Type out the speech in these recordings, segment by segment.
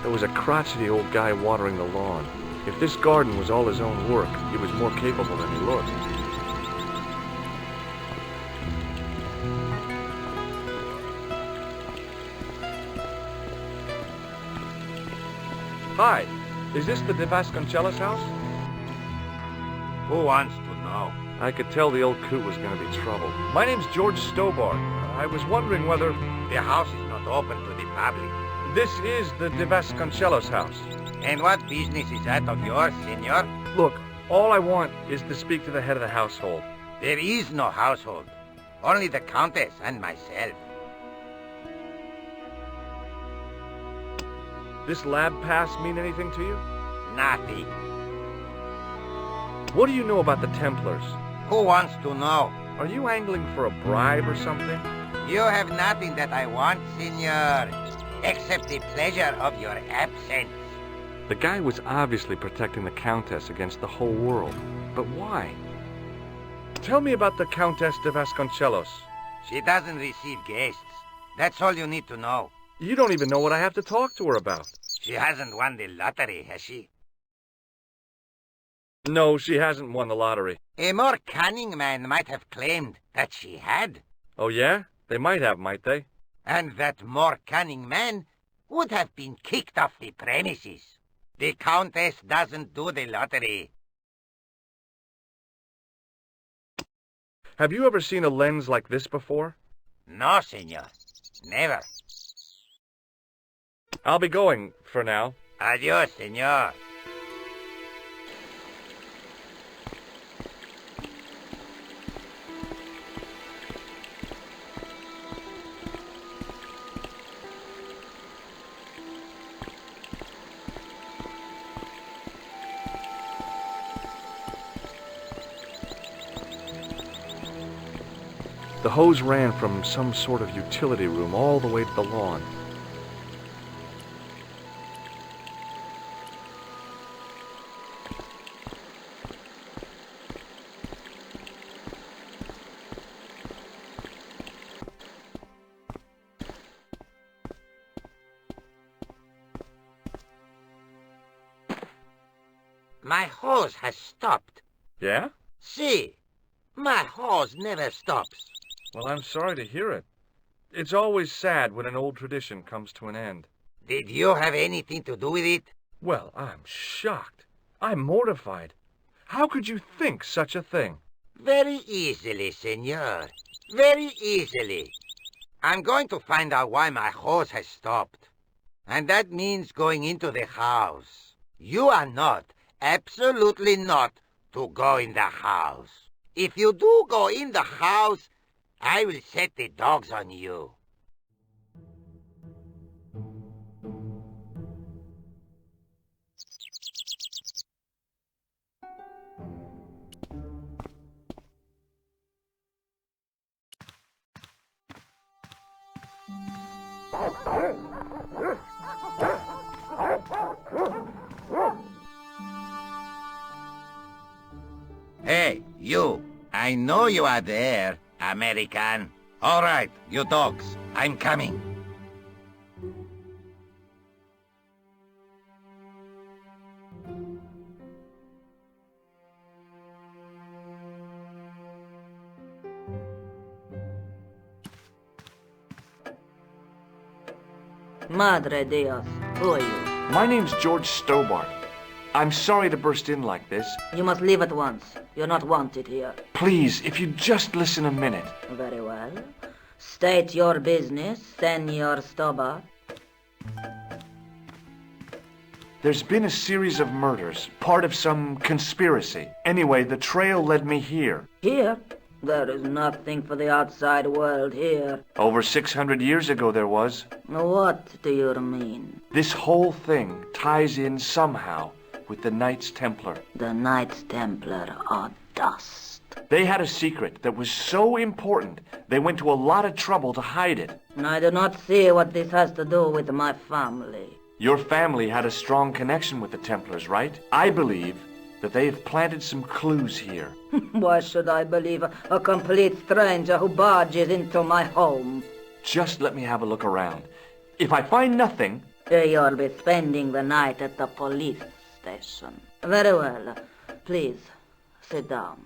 There was a crotchety old guy watering the lawn. If this garden was all his own work, he was more capable than he looked. Hi, is this the De Vasconcelos house? Who wants to know? I could tell the old coot was going to be trouble. My name's George Stobart. I was wondering whether... The house is not open to the public. This is the De Vasconcelos house. And what business is that of yours, senor? Look, all I want is to speak to the head of the household. There is no household. Only the Countess and myself. This lab pass mean anything to you? Nothing. What do you know about the Templars? Who wants to know? Are you angling for a bribe or something? You have nothing that I want, senor, except the pleasure of your absence. The guy was obviously protecting the Countess against the whole world. But why? Tell me about the Countess de Vasconcelos. She doesn't receive guests. That's all you need to know. You don't even know what I have to talk to her about. She hasn't won the lottery, has she? No, she hasn't won the lottery. A more cunning man might have claimed that she had. Oh, yeah? They might have, might they? And that more cunning man would have been kicked off the premises. The Countess doesn't do the lottery. Have you ever seen a lens like this before? No, senor. Never. I'll be going for now. Adios, senor. The hose ran from some sort of utility room all the way to the lawn. My hose has stopped. Yeah? See, my hose never stops. Well, I'm sorry to hear it. It's always sad when an old tradition comes to an end. Did you have anything to do with it? Well, I'm shocked. I'm mortified. How could you think such a thing? Very easily, senor. Very easily. I'm going to find out why my hose has stopped. And that means going into the house. You are not, absolutely not, to go in the house. If you do go in the house, I will set the dogs on you. Hey, you. I know you are there, American. All right, you dogs. I'm coming. Madre Dios, who are you? My name's George Stobart. I'm sorry to burst in like this. You must leave at once. You're not wanted here. Please, if you'd just listen a minute. Very well. State your business, Senor Stobart. There's been a series of murders, part of some conspiracy. Anyway, the trail led me here. Here? There is nothing for the outside world here. Over 600 years ago there was. What do you mean? This whole thing ties in somehow with the Knights Templar. The Knights Templar are dust. They had a secret that was so important, they went to a lot of trouble to hide it. I do not see what this has to do with my family. Your family had a strong connection with the Templars, right? I believe that they have planted some clues here. Why should I believe a complete stranger who barges into my home? Just let me have a look around. If I find nothing, You'll be spending the night at the police station. Very well. Please, sit down.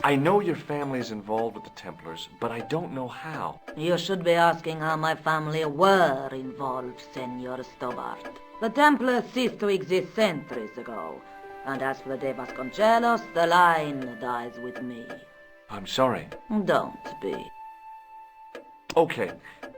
I know your family is involved with the Templars, but I don't know how. You should be asking how my family were involved, Senor Stobart. The Templars ceased to exist centuries ago. And as for the De Vasconcelos, the line dies with me. I'm sorry. Don't be. Okay,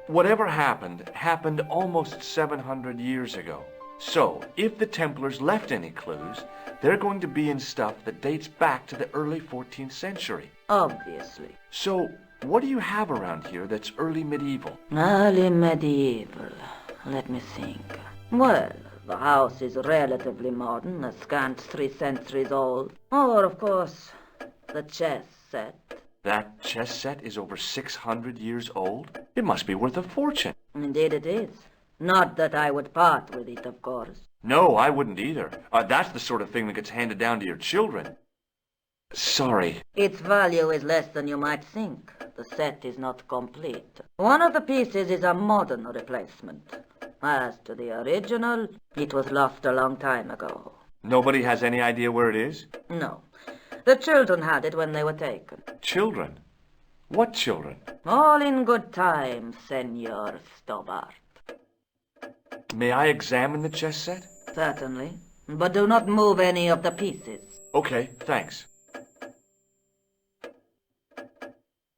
whatever happened almost 700 years ago. So, if the Templars left any clues, they're going to be in stuff that dates back to the early 14th century. Obviously. So, what do you have around here that's early medieval? Early medieval. Let me think. Well, the house is relatively modern, a scant 3 centuries old. Or, of course, the chess set. That chess set is over 600 years old? It must be worth a fortune. Indeed it is. Not that I would part with it, of course. No, I wouldn't either. That's the sort of thing that gets handed down to your children. Sorry. Its value is less than you might think. The set is not complete. One of the pieces is a modern replacement. As to the original, it was lost a long time ago. Nobody has any idea where it is? No. The children had it when they were taken. Children? What children? All in good time, Senor Stobart. May I examine the chess set? Certainly. But do not move any of the pieces. Okay, thanks.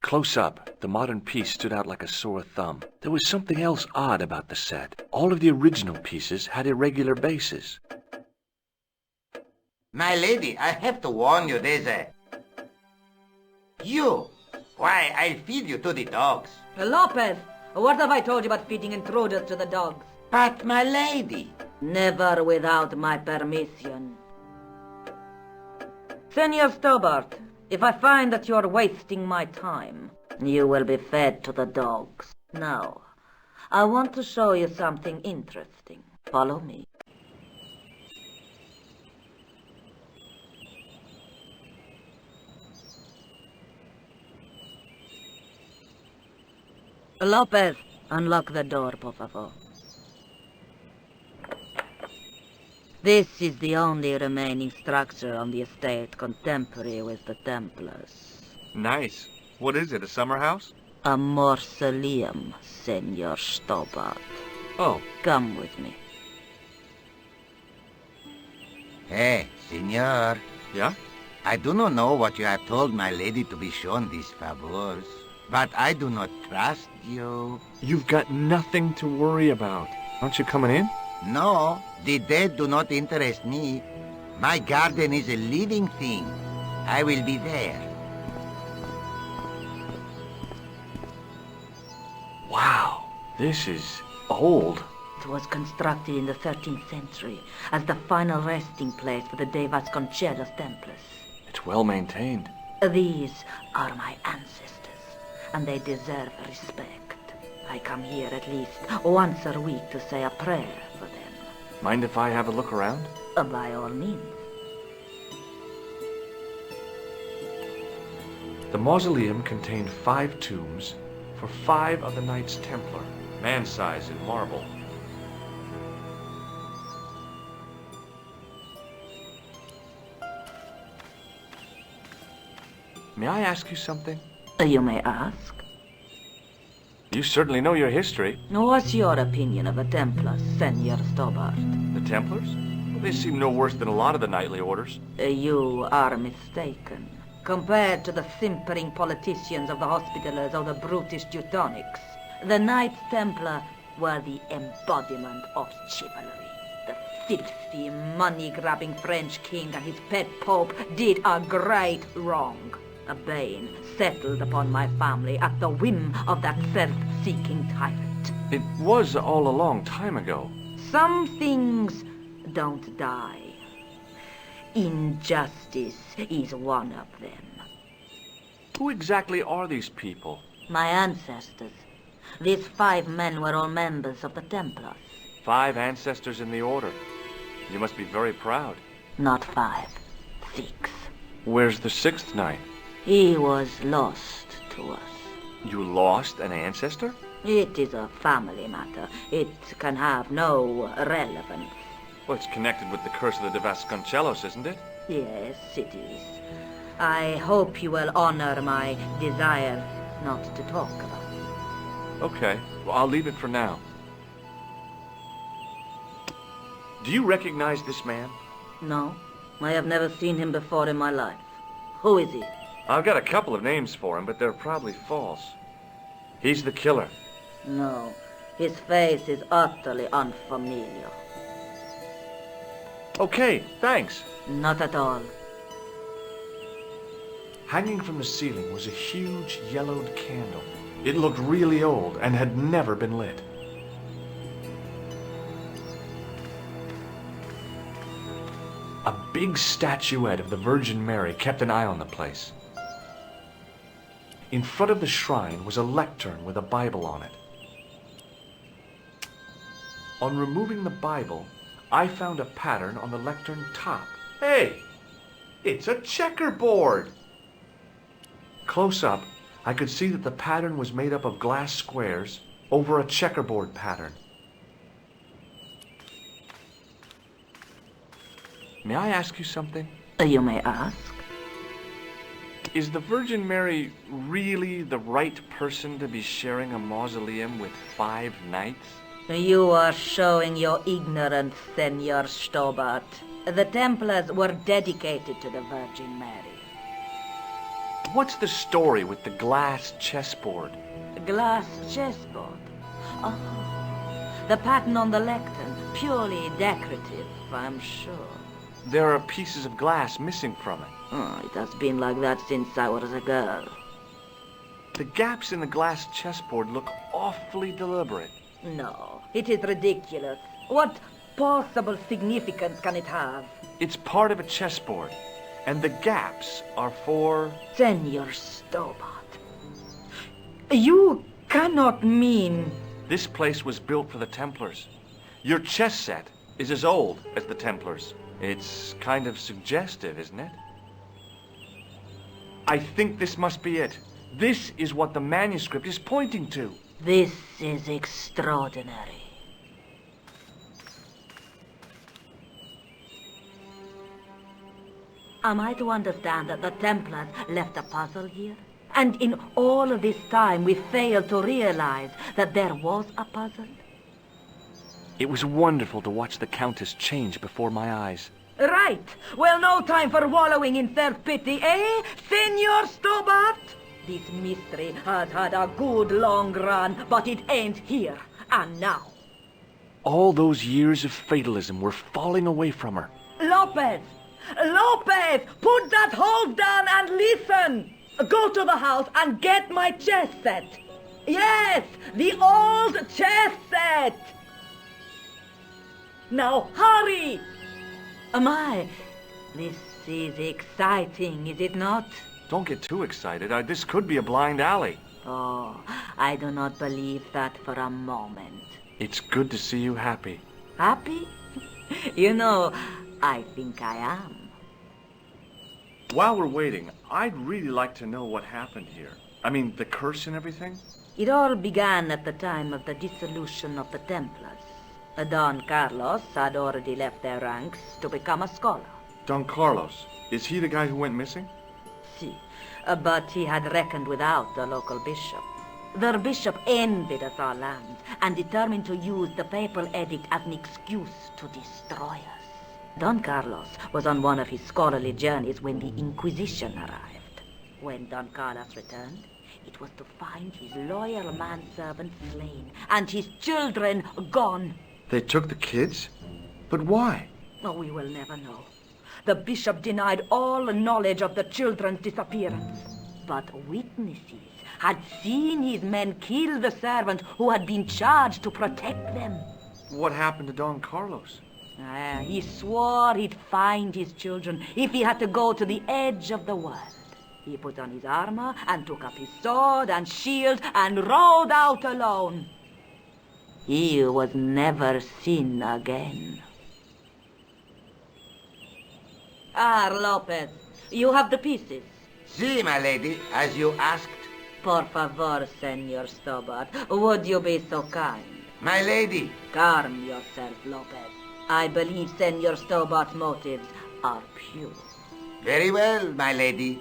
Close up, the modern piece stood out like a sore thumb. There was something else odd about the set. All of the original pieces had irregular bases. My lady, I have to warn you, there's a... You! Why, I'll feed you to the dogs. Lopez, what have I told you about feeding intruders to the dogs? But, my lady... Never without my permission. Senor Stobart, if I find that you're wasting my time, you will be fed to the dogs. Now, I want to show you something interesting. Follow me. Lopez, unlock the door, por favor. This is the only remaining structure on the estate contemporary with the Templars. Nice. What is it, a summer house? A mausoleum, Senor Stobart. Oh. Come with me. Hey, senor. Yeah? I do not know what you have told my lady to be shown these favors, but I do not trust you. You've got nothing to worry about. Aren't you coming in? No, the dead do not interest me. My garden is a living thing. I will be there. Wow, this is old. It was constructed in the 13th century as the final resting place for the De Vasconcelos Templars. It's well maintained. These are my ancestors, and they deserve respect. I come here at least once a week to say a prayer for them. Mind if I have a look around? By all means. The mausoleum contained 5 tombs for 5 of the Knights Templar, man-size in marble. May I ask you something? You may ask. You certainly know your history. What's your opinion of the Templars, Senor Stobart? The Templars? Well, they seem no worse than a lot of the knightly orders. You are mistaken. Compared to the simpering politicians of the Hospitallers or the brutish Teutonics, the Knights Templar were the embodiment of chivalry. The filthy, money-grabbing French king and his pet pope did a great wrong. A bane settled upon my family at the whim of that self-seeking tyrant. It was all a long time ago. Some things don't die. Injustice is one of them. Who exactly are these people? My ancestors. These 5 men were all members of the Templars. 5 ancestors in the order. You must be very proud. Not 5. 6. Where's the 6th knight? He was lost to us. You lost an ancestor? It is a family matter. It can have no relevance. Well, it's connected with the curse of the De Vasconcelos, isn't it? Yes, it is. I hope you will honor my desire not to talk about it. Okay, well, I'll leave it for now. Do you recognize this man? No, I have never seen him before in my life. Who is he? I've got a couple of names for him, but they're probably false. He's the killer. No, his face is utterly unfamiliar. Okay, thanks. Not at all. Hanging from the ceiling was a huge yellowed candle. It looked really old and had never been lit. A big statuette of the Virgin Mary kept an eye on the place. In front of the shrine was a lectern with a Bible on it. On removing the Bible, I found a pattern on the lectern top. Hey! It's a checkerboard! Close up, I could see that the pattern was made up of glass squares over a checkerboard pattern. May I ask you something? You may ask. Is the Virgin Mary really the right person to be sharing a mausoleum with 5 knights? You are showing your ignorance, Senor Stobart. The Templars were dedicated to the Virgin Mary. What's the story with the glass chessboard? Glass chessboard. Oh, the pattern on the lectern, purely decorative, I'm sure. There are pieces of glass missing from it. Oh, it has been like that since I was a girl. The gaps in the glass chessboard look awfully deliberate. No, it is ridiculous. What possible significance can it have? It's part of a chessboard, and the gaps are for... Senor Stobart, you cannot mean... This place was built for the Templars. Your chess set is as old as the Templars. It's kind of suggestive, isn't it? I think this must be it. This is what the manuscript is pointing to. This is extraordinary. Am I to understand that the Templars left a puzzle here? And in all of this time we failed to realize that there was a puzzle? It was wonderful to watch the Countess change before my eyes. Right. Well, no time for wallowing in self-pity, eh, Senor Stobart? This mystery has had a good long run, but it ends here and now. All those years of fatalism were falling away from her. Lopez! Lopez! Put that hose down and listen! Go to the house and get my chess set. Yes, the old chess set! Now, hurry! My, this is exciting, is it not? Don't get too excited. This could be a blind alley. Oh, I do not believe that for a moment. It's good to see you happy. Happy? You know, I think I am. While we're waiting, I'd really like to know what happened here. I mean, the curse and everything? It all began at the time of the dissolution of the Templars. Don Carlos had already left their ranks to become a scholar. Don Carlos, is he the guy who went missing? Si, but he had reckoned without the local bishop. The bishop envied us our land and determined to use the papal edict as an excuse to destroy us. Don Carlos was on one of his scholarly journeys when the Inquisition arrived. When Don Carlos returned, it was to find his loyal manservant slain and his children gone. They took the kids? But why? Oh, we will never know. The bishop denied all knowledge of the children's disappearance. But witnesses had seen his men kill the servant who had been charged to protect them. What happened to Don Carlos? He swore he'd find his children if he had to go to the edge of the world. He put on his armor and took up his sword and shield and rode out alone. He was never seen again. Lopez, you have the pieces. See, my lady, as you asked. Por favor, Senor Stobart, would you be so kind? My lady. Calm yourself, Lopez. I believe Senor Stobart's motives are pure. Very well, my lady.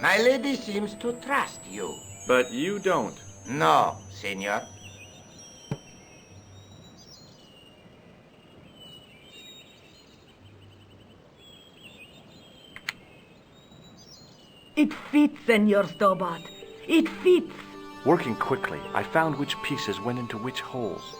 My lady seems to trust you. But you don't. No, senor. It fits, Senor Stobart. It fits. Working quickly, I found which pieces went into which holes.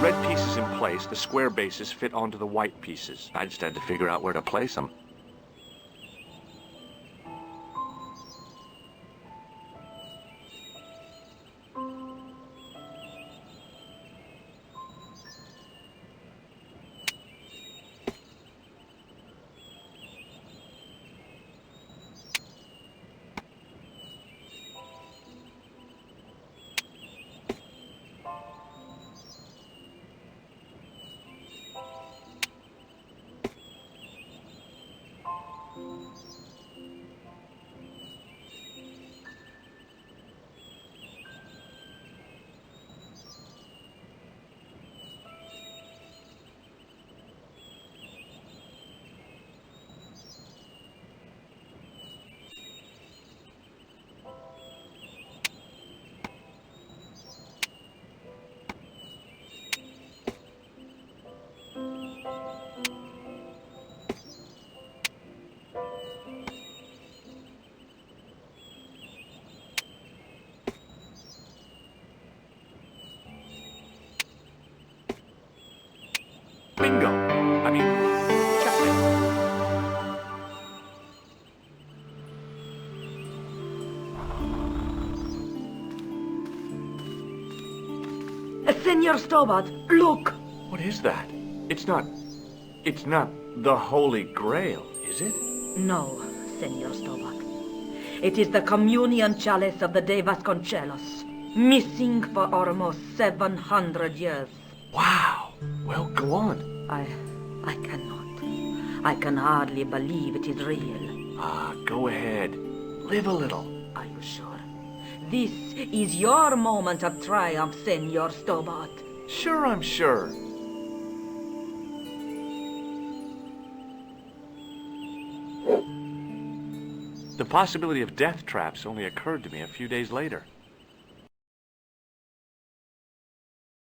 Red pieces in place, the square bases fit onto the white pieces. I just had to figure out where to place them. Bingo! I mean, checkmate. Senor Stobart, look! What is that? It's not the Holy Grail, is it? No, Senor Stobart. It is the communion chalice of the De Vasconcelos, missing for almost 700 years. Wow. Well, go on. I cannot. I can hardly believe it is real. Go ahead. Live a little. Are you sure? This is your moment of triumph, Senor Stobart. Sure, I'm sure. The possibility of death traps only occurred to me a few days later.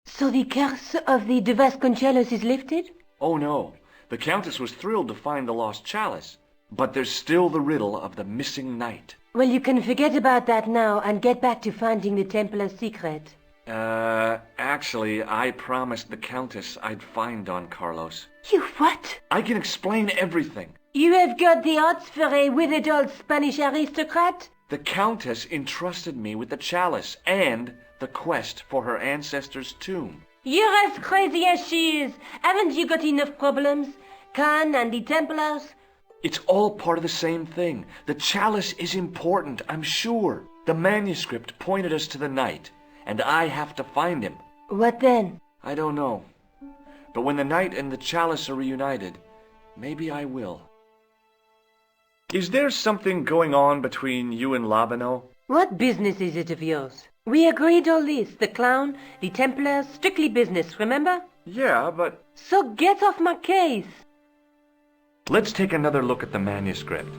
So the curse of the De Vasconcelos is lifted? Oh no, the Countess was thrilled to find the lost chalice, but there's still the riddle of the missing knight. Well, you can forget about that now and get back to finding the Templar's secret. Actually, I promised the Countess I'd find Don Carlos. You what? I can explain everything. You have got the odds for a withered old Spanish aristocrat? The Countess entrusted me with the chalice and the quest for her ancestor's tomb. You're as crazy as she is. Haven't you got enough problems? Khan and the Templars? It's all part of the same thing. The chalice is important, I'm sure. The manuscript pointed us to the knight, and I have to find him. What then? I don't know. But when the knight and the chalice are reunited, maybe I will. Is there something going on between you and Labano? What business is it of yours? We agreed all this. The clown, the Templars, strictly business, remember? Yeah, but... So get off my case. Let's take another look at the manuscript.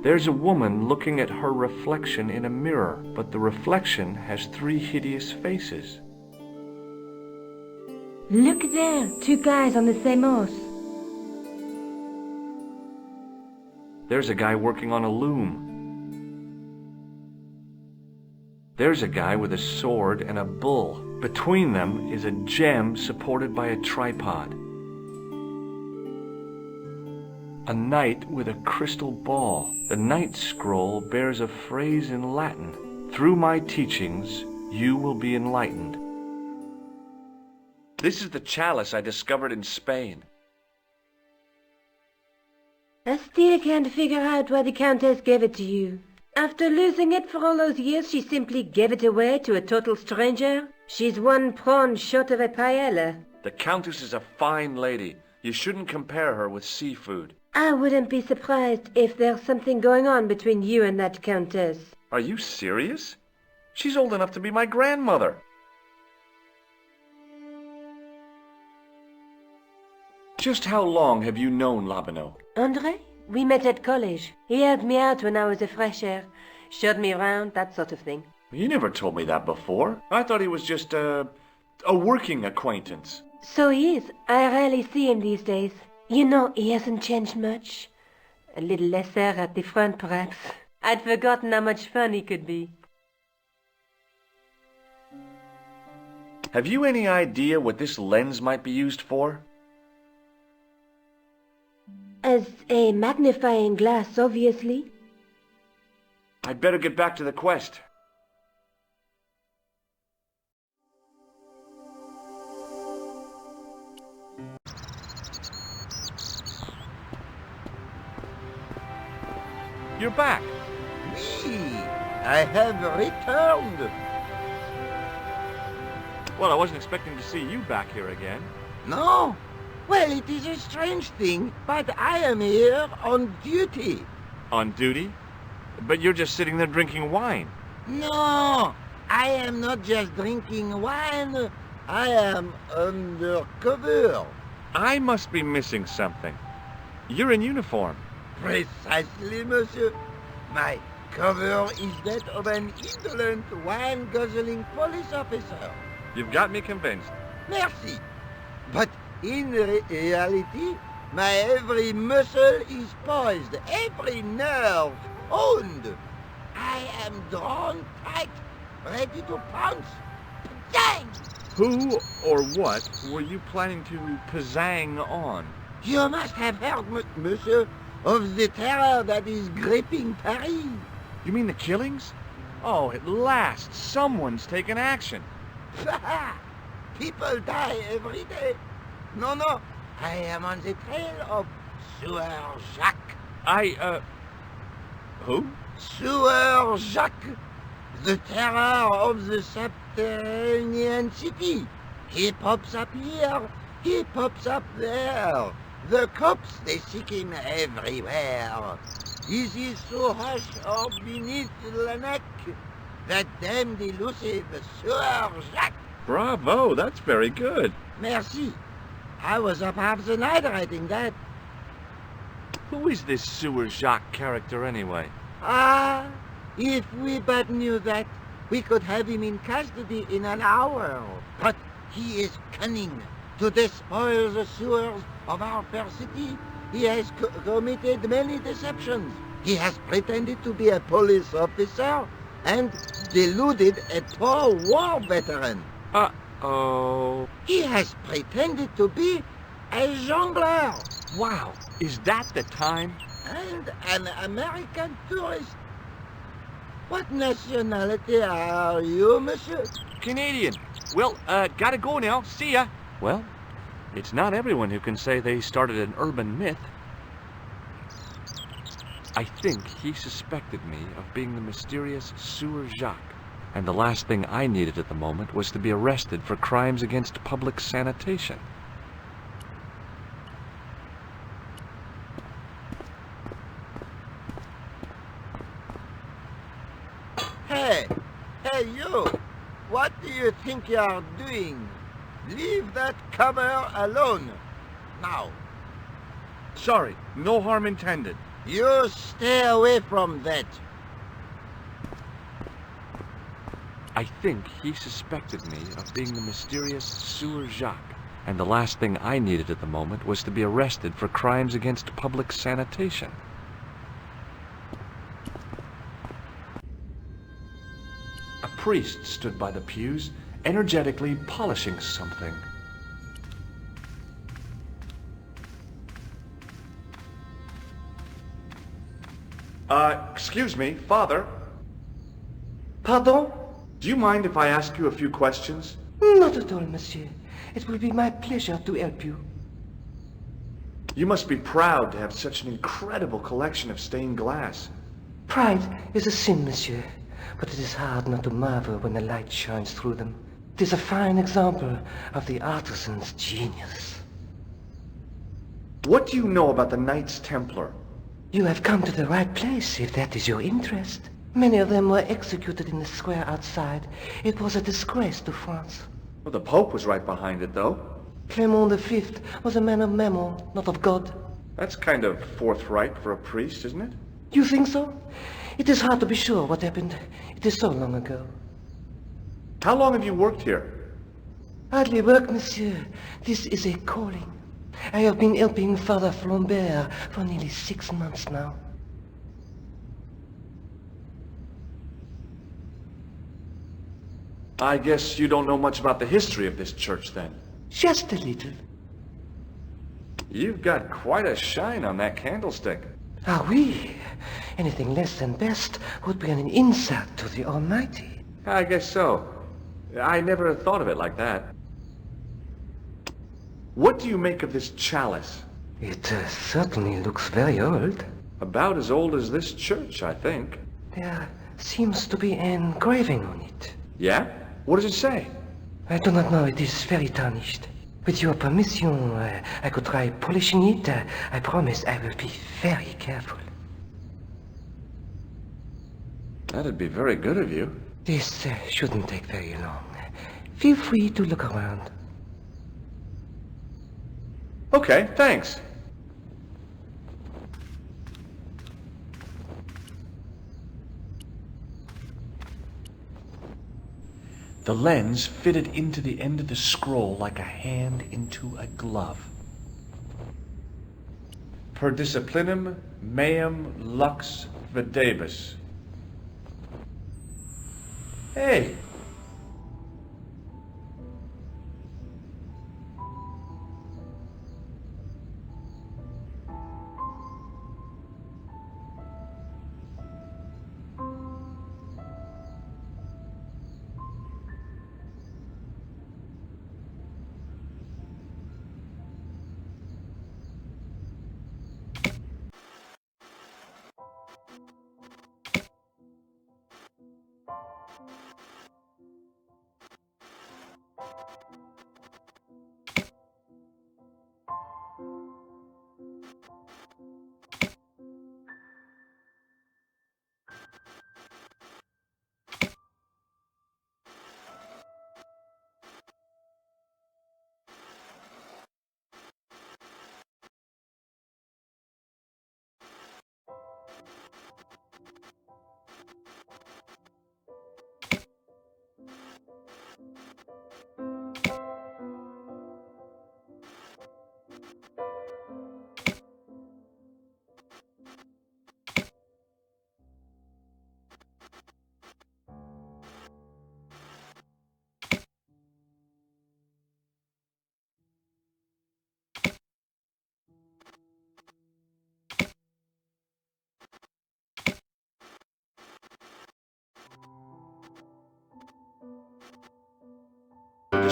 There's a woman looking at her reflection in a mirror, but the reflection has 3 hideous faces. Look there, 2 guys on the same horse. There's a guy working on a loom. There's a guy with a sword and a bull. Between them is a gem supported by a tripod. A knight with a crystal ball. The knight's scroll bears a phrase in Latin. Through my teachings, you will be enlightened. This is the chalice I discovered in Spain. I still can't figure out why the Countess gave it to you. After losing it for all those years, she simply gave it away to a total stranger? She's one prawn short of a paella. The Countess is a fine lady. You shouldn't compare her with seafood. I wouldn't be surprised if there's something going on between you and that Countess. Are you serious? She's old enough to be my grandmother. Just how long have you known Labano? André? We met at college. He helped me out when I was a fresh air. Showed me around, that sort of thing. You never told me that before. I thought he was just a working acquaintance. So he is. I rarely see him these days. You know, he hasn't changed much. A little lesser at the front, perhaps. I'd forgotten how much fun he could be. Have you any idea what this lens might be used for? As a magnifying glass, obviously. I'd better get back to the quest. You're back. Oui, I have returned. Well, I wasn't expecting to see you back here again. No? Well, it is a strange thing, but I am here on duty. On duty? But you're just sitting there drinking wine. No, I am not just drinking wine. I am undercover. I must be missing something. You're in uniform. Precisely, monsieur. My cover is that of an indolent, wine-guzzling police officer. You've got me convinced. Merci. But in reality, my every muscle is poised, every nerve honed. I am drawn tight, ready to pounce. Dang! Who or what were you planning to pizzang on? You must have heard, monsieur, of the terror that is gripping Paris. You mean the killings? Oh, at last, someone's taken action. People die every day. No, no, I am on the trail of Sewer Jacques. Who? Sewer Jacques, the terror of the subterranean city. He pops up here, he pops up there. The cops, they seek him everywhere. Is he so hush or beneath the neck? That damned elusive Sewer Jacques. Bravo, that's very good. Merci. I was up half the night writing that. Who is this Sewer Jacques character anyway? Ah, if we but knew that, we could have him in custody in an hour. But he is cunning to despoil the sewers of our fair city. He has committed many deceptions. He has pretended to be a police officer and deluded a poor war veteran. Uh-oh. He has pretended to be a jongleur Wow, is that the time? and an American tourist. What nationality are you, monsieur? Canadian. Well, gotta go now. See ya. Well, it's not everyone who can say they started an urban myth. I think he suspected me of being the mysterious Sewer Jacques. And the last thing I needed at the moment was to be arrested for crimes against public sanitation. Hey, hey you! What do you think you are doing? Leave that cover alone. Now, Sorry, no harm intended. you stay away from that. I think he suspected me of being the mysterious Sewer Jacques. And the last thing I needed at the moment was to be arrested for crimes against public sanitation. A priest stood by the pews, energetically polishing something. Excuse me, Father. Pardon? Do you mind if I ask you a few questions? Not at all, monsieur. It will be my pleasure to help you. You must be proud to have such an incredible collection of stained glass. Pride is a sin, monsieur, but it is hard not to marvel when the light shines through them. It is a fine example of the artisan's genius. What do you know about the Knights Templar? You have come to the right place, if that is your interest. Many of them were executed in the square outside. It was a disgrace to France. Well, the Pope was right behind it, though. Clement V was a man of mammon, not of God. That's kind of forthright for a priest, isn't it? You think so? It is hard to be sure what happened. It is so long ago. How long have you worked here? Hardly work, monsieur. This is a calling. I have been helping Father Flambert for nearly 6 months now. I guess you don't know much about the history of this church, then. Just a little. You've got quite a shine on that candlestick. Ah oui. Anything less than best would be an insult to the Almighty. I guess so. I never thought of it like that. What do you make of this chalice? It certainly looks very old. About as old as this church, I think. There seems to be an engraving on it. Yeah? What does it say? I do not know. It is very tarnished. With your permission, I could try polishing it. I promise I will be very careful. That'd be very good of you. This shouldn't take very long. Feel free to look around. Okay, thanks. The lens fitted into the end of the scroll like a hand into a glove. Per disciplinum meum lux videbus. Hey!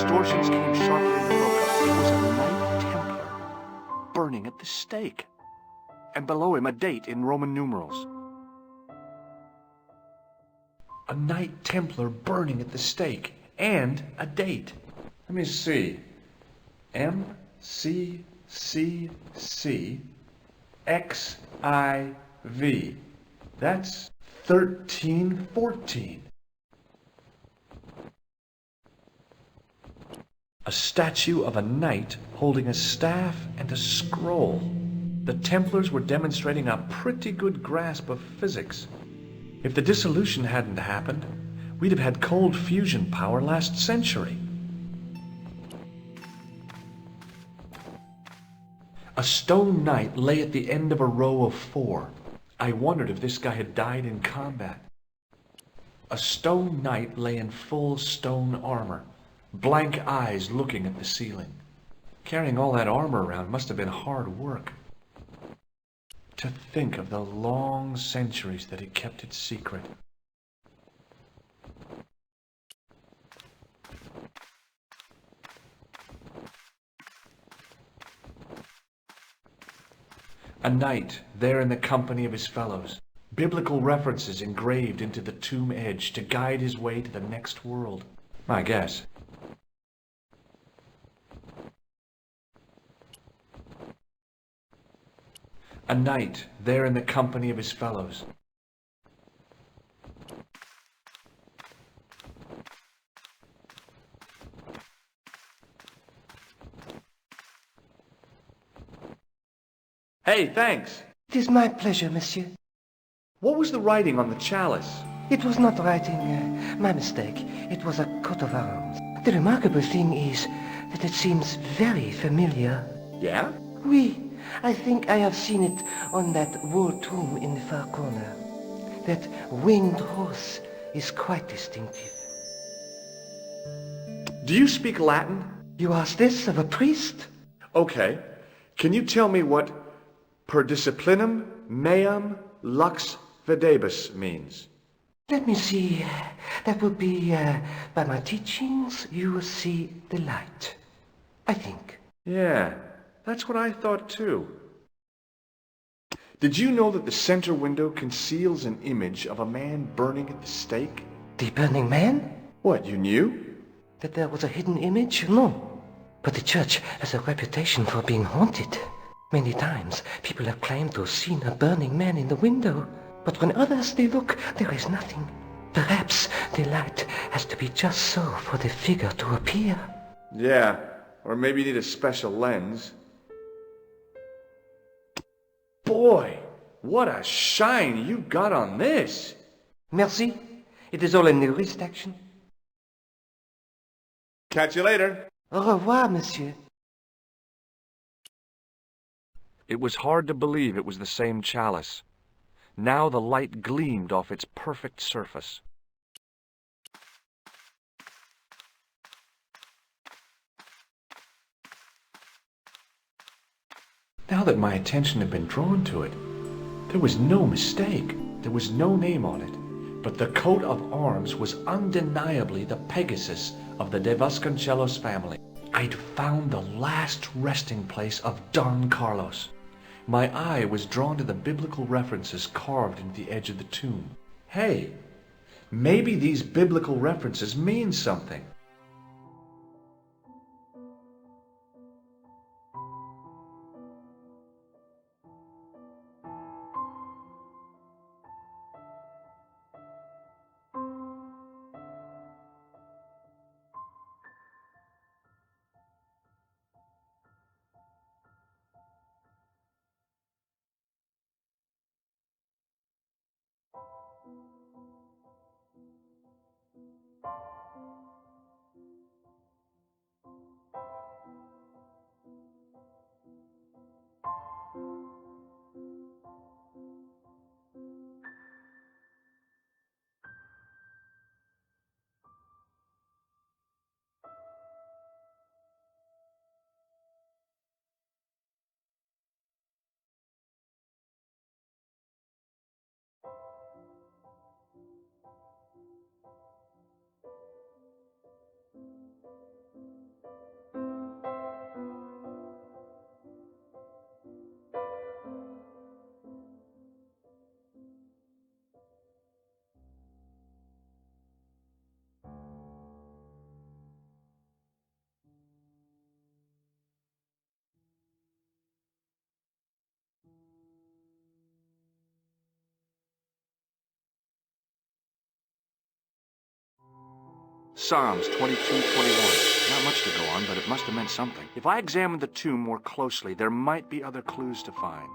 distortions came sharply into focus, it was a Knight Templar burning at the stake. And below him a date in Roman numerals. A Knight Templar burning at the stake, and a date. Let me see. MCCC XIV. That's 1314. A statue of a knight holding a staff and a scroll. The Templars were demonstrating a pretty good grasp of physics. If the dissolution hadn't happened, we'd have had cold fusion power last century. A stone knight lay at the end of a row of 4. I wondered if this guy had died in combat. A stone knight lay in full stone armor, blank eyes looking at the ceiling. Carrying all that armor around must have been hard work. To think of the long centuries that he kept it secret. A knight there in the company of his fellows. Biblical references engraved into the tomb edge to guide his way to the next world. I guess. A knight there in the company of his fellows. Hey, thanks. It is my pleasure, monsieur. What was the writing on the chalice? It was not writing, my mistake. It was a coat of arms. The remarkable thing is that it seems very familiar. Yeah? Oui, I think I have seen it on that wall tomb in the far corner. That winged horse is quite distinctive. Do you speak Latin? You ask this of a priest? Okay. Can you tell me what per disciplinum meam lux videbus means? Let me see. That would be, by my teachings, you will see the light. I think. Yeah, that's what I thought too. Did you know that the center window conceals an image of a man burning at the stake? The Burning Man? What, you knew? That there was a hidden image? No. But the church has a reputation for being haunted. Many times people have claimed to have seen a burning man in the window. But when others they look, there is nothing. Perhaps the light has to be just so for the figure to appear. Yeah, or maybe you need a special lens. Boy, what a shine you got on this! Merci. It is all in the wrist action. Catch you later. Au revoir, monsieur. It was hard to believe it was the same chalice. Now the light gleamed off its perfect surface. Now that my attention had been drawn to it, there was no mistake. There was no name on it, but the coat of arms was undeniably the Pegasus of the De Vasconcelos family. I'd found the last resting place of Don Carlos. My eye was drawn to the biblical references carved into the edge of the tomb. Hey, maybe these biblical references mean something. Psalms 22:21. Not much to go on, but it must have meant something. If I examine the tomb more closely, there might be other clues to find.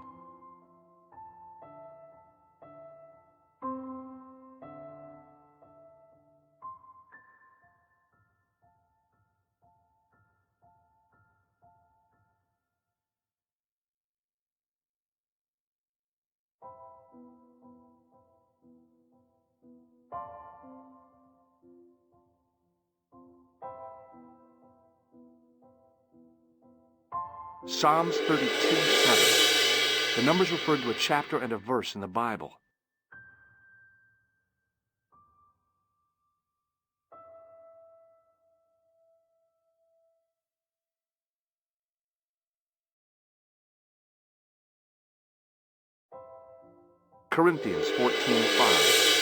Psalms 32:7. The numbers refer to a chapter and a verse in the Bible. Corinthians 14:5.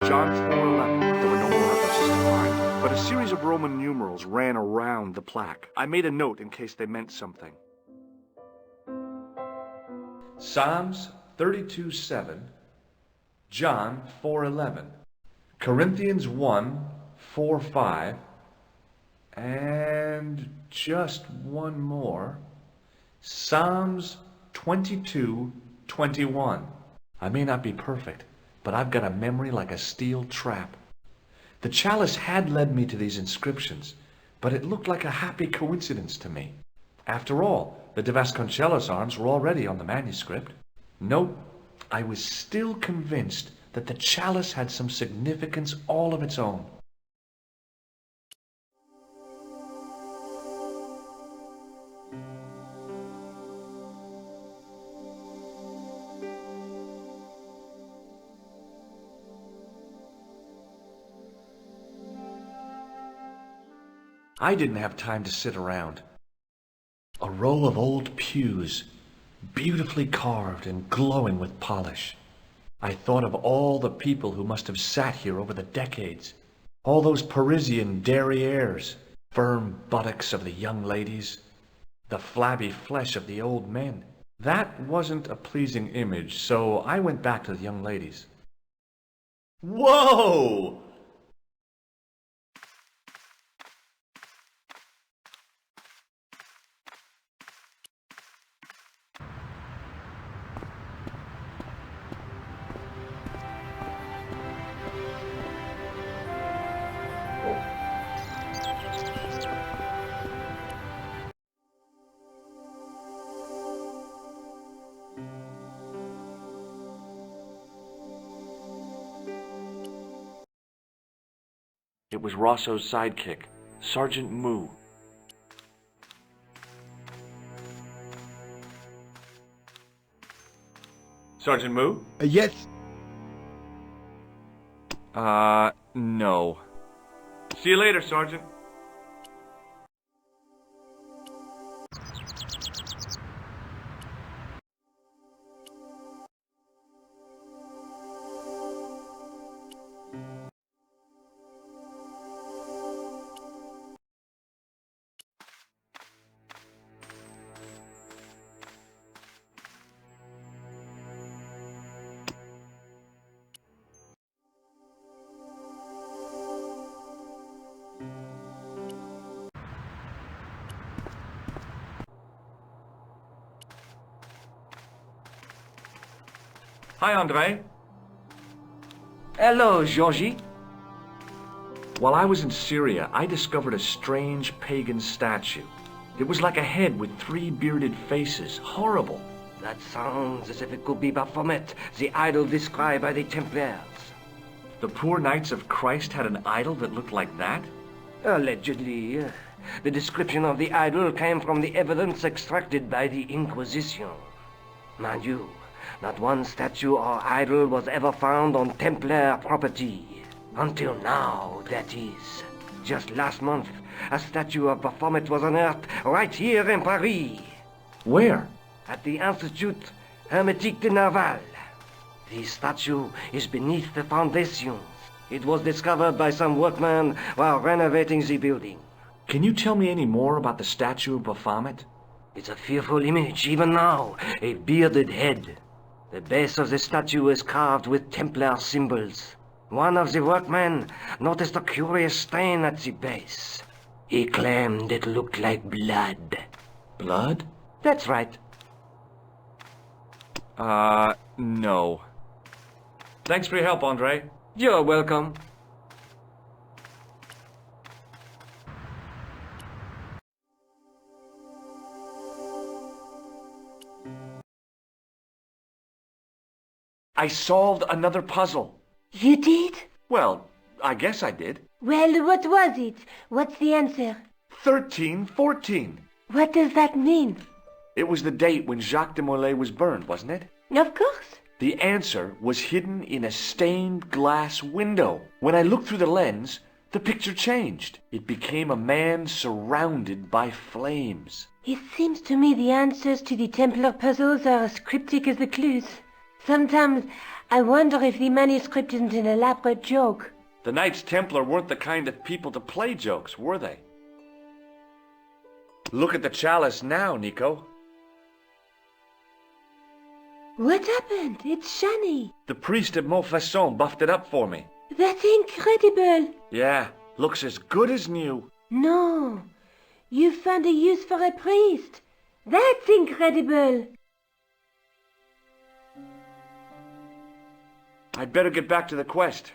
John 4:11. There were no more references to find, but a series of Roman numerals ran around the plaque. I made a note in case they meant something. Psalms 32:7, John 4:11, Corinthians 1:4-5, and just one more, Psalms 22:21. I may not be perfect, but I've got a memory like a steel trap. The chalice had led me to these inscriptions, but it looked like a happy coincidence to me. After all, the de Vasconcelos arms were already on the manuscript. Nope, I was still convinced that the chalice had some significance all of its own. I didn't have time to sit around. A row of old pews, beautifully carved and glowing with polish. I thought of all the people who must have sat here over the decades. All those Parisian derrieres, firm buttocks of the young ladies, the flabby flesh of the old men. That wasn't a pleasing image, so I went back to the young ladies. Whoa! It was Rosso's sidekick, Sergeant Moo. Sergeant Moo? Yes. No. See you later, Sergeant. Hi, Andre. Hello, Georgie. While I was in Syria, I discovered a strange pagan statue. It was like a head with 3 bearded faces. Horrible. That sounds as if it could be Baphomet, the idol described by the Templars. The poor Knights of Christ had an idol that looked like that? Allegedly. The description of the idol came from the evidence extracted by the Inquisition. Mind you, not one statue or idol was ever found on Templar property. Until now, that is. Just last month, a statue of Baphomet was unearthed right here in Paris. Where? At the Institut Hermétique de Nerval. The statue is beneath the foundations. It was discovered by some workmen while renovating the building. Can you tell me any more about the statue of Baphomet? It's a fearful image, even now. A bearded head. The base of the statue is carved with Templar symbols. One of the workmen noticed a curious stain at the base. He claimed it looked like blood. Blood? That's right. No. Thanks for your help, Andre. You're welcome. I solved another puzzle. You did? Well, I guess I did. Well, what was it? What's the answer? 1314. What does that mean? It was the date when Jacques de Molay was burned, wasn't it? Of course. The answer was hidden in a stained glass window. When I looked through the lens, the picture changed. It became a man surrounded by flames. It seems to me the answers to the Templar puzzles are as cryptic as the clues. Sometimes I wonder if the manuscript isn't an elaborate joke. The Knights Templar weren't the kind of people to play jokes, were they? Look at the chalice now, Nico. What happened? It's shiny. The priest at Montfaucon buffed it up for me. That's incredible. Yeah, looks as good as new. No, you found a use for a priest. That's incredible. I'd better get back to the quest.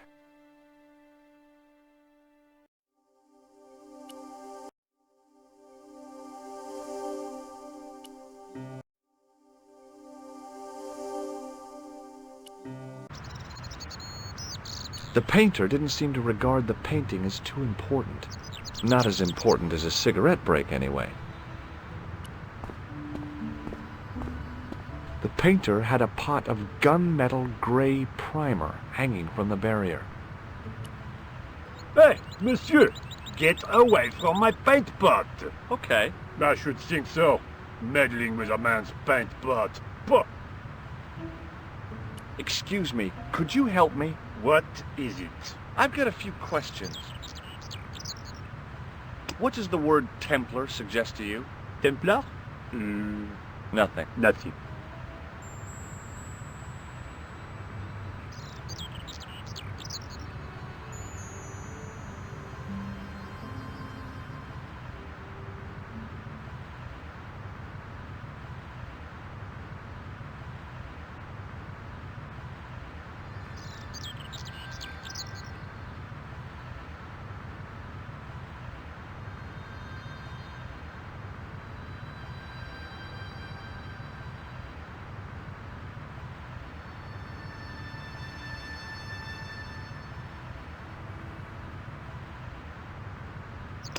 The painter didn't seem to regard the painting as too important. Not as important as a cigarette break, anyway. The painter had a pot of gunmetal gray primer hanging from the barrier. Hey, monsieur! Get away from my paint pot! Okay. I should think so. Meddling with a man's paint pot. Pah! Excuse me, could you help me? What is it? I've got a few questions. What does the word Templar suggest to you? Templar? Nothing. Nothing.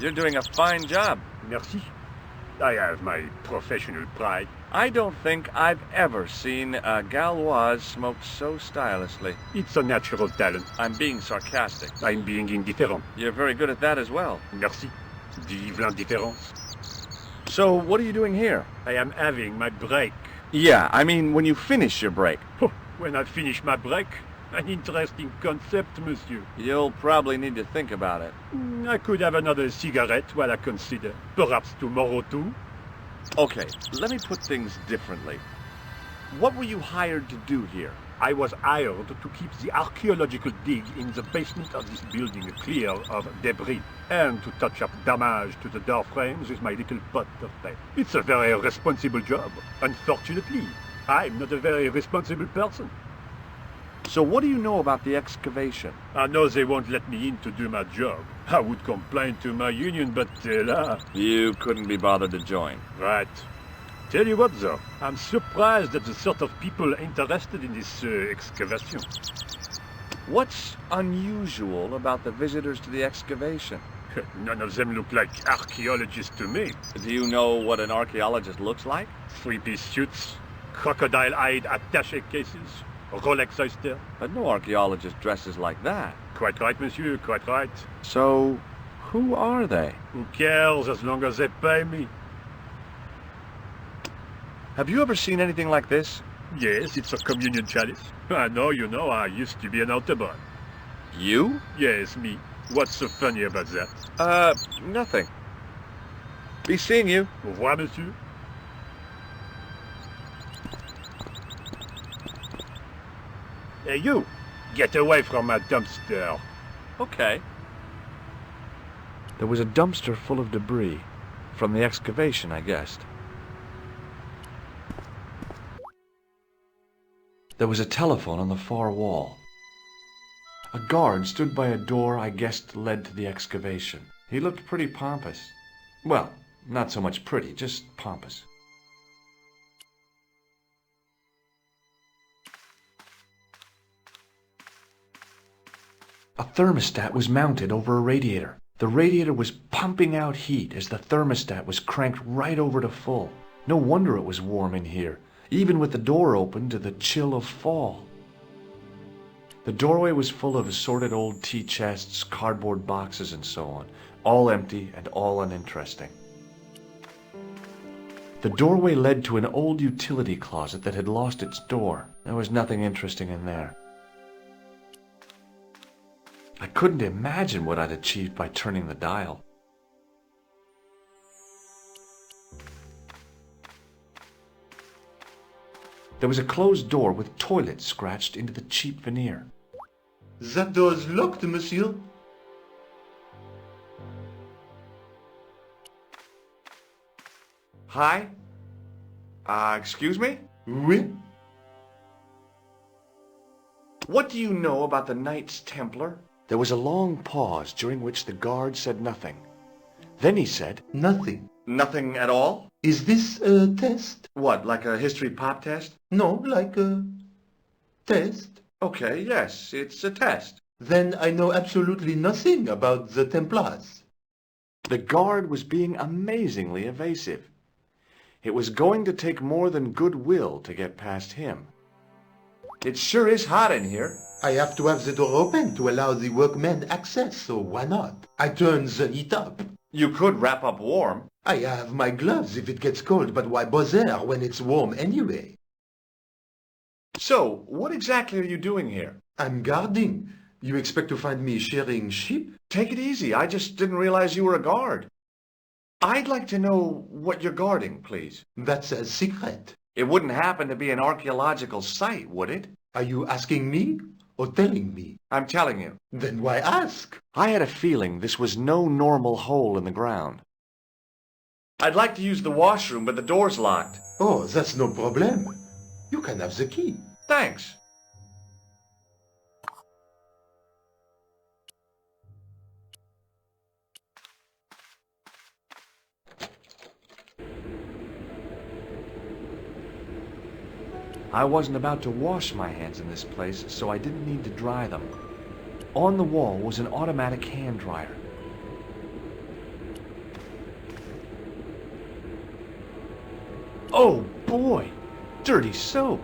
You're doing a fine job. Merci. I have my professional pride. I don't think I've ever seen a Gauloise smoke so stylishly. It's a natural talent. I'm being sarcastic. I'm being indifferent. You're very good at that as well. Merci. Vive l'indifférence. So, what are you doing here? I am having my break. Yeah, I mean when you finish your break. Oh, when I finish my break, an interesting concept, monsieur. You'll probably need to think about it. I could have another cigarette while I consider. Perhaps tomorrow too. Okay, let me put things differently. What were you hired to do here? I was hired to keep the archaeological dig in the basement of this building clear of debris, and to touch up damage to the door frames with my little pot of paint. It's a very responsible job. Unfortunately, I'm not a very responsible person. So what do you know about the excavation? I know they won't let me in to do my job. I would complain to my union, but là... You couldn't be bothered to join. Right. Tell you what, though, I'm surprised at the sort of people interested in this excavation. What's unusual about the visitors to the excavation? None of them look like archaeologists to me. Do you know what an archaeologist looks like? Three-piece suits, crocodile-eyed attaché cases, Rolex oyster. But no archaeologist dresses like that. Quite right, monsieur, quite right. So, who are they? Who cares as long as they pay me? Have you ever seen anything like this? Yes, it's a communion chalice. I know, you know, I used to be an Autobahn. You? Yes, me. What's so funny about that? Nothing. Be seeing you. Au revoir, monsieur. Hey, you! Get away from my dumpster. Okay. There was a dumpster full of debris. From the excavation, I guessed. There was a telephone on the far wall. A guard stood by a door I guessed led to the excavation. He looked pretty pompous. Well, not so much pretty, just pompous. A thermostat was mounted over a radiator. The radiator was pumping out heat as the thermostat was cranked right over to full. No wonder it was warm in here, even with the door open to the chill of fall. The doorway was full of assorted old tea chests, cardboard boxes, and so on, all empty and all uninteresting. The doorway led to an old utility closet that had lost its door. There was nothing interesting in there. I couldn't imagine what I'd achieved by turning the dial. There was a closed door with toilet scratched into the cheap veneer. That door is locked, monsieur. Hi? Excuse me? Oui? What do you know about the Knights Templar? There was a long pause during which the guard said nothing. Then he said, Nothing. Nothing at all? Is this a test? What, like a history pop test? No, like a test. Okay, yes, it's a test. Then I know absolutely nothing about the Templars. The guard was being amazingly evasive. It was going to take more than goodwill to get past him. It sure is hot in here. I have to have the door open to allow the workmen access, so why not? I turn the heat up. You could wrap up warm. I have my gloves if it gets cold, but why bother when it's warm anyway? So, what exactly are you doing here? I'm guarding. You expect to find me shearing sheep? Take it easy. I just didn't realize you were a guard. I'd like to know what you're guarding, please. That's a secret. It wouldn't happen to be an archaeological site, would it? Are you asking me or telling me? I'm telling you. Then why ask? I had a feeling this was no normal hole in the ground. I'd like to use the washroom, but the door's locked. Oh, that's no problem. You can have the key. Thanks. I wasn't about to wash my hands in this place, so I didn't need to dry them. On the wall was an automatic hand dryer. Oh boy! Dirty soap!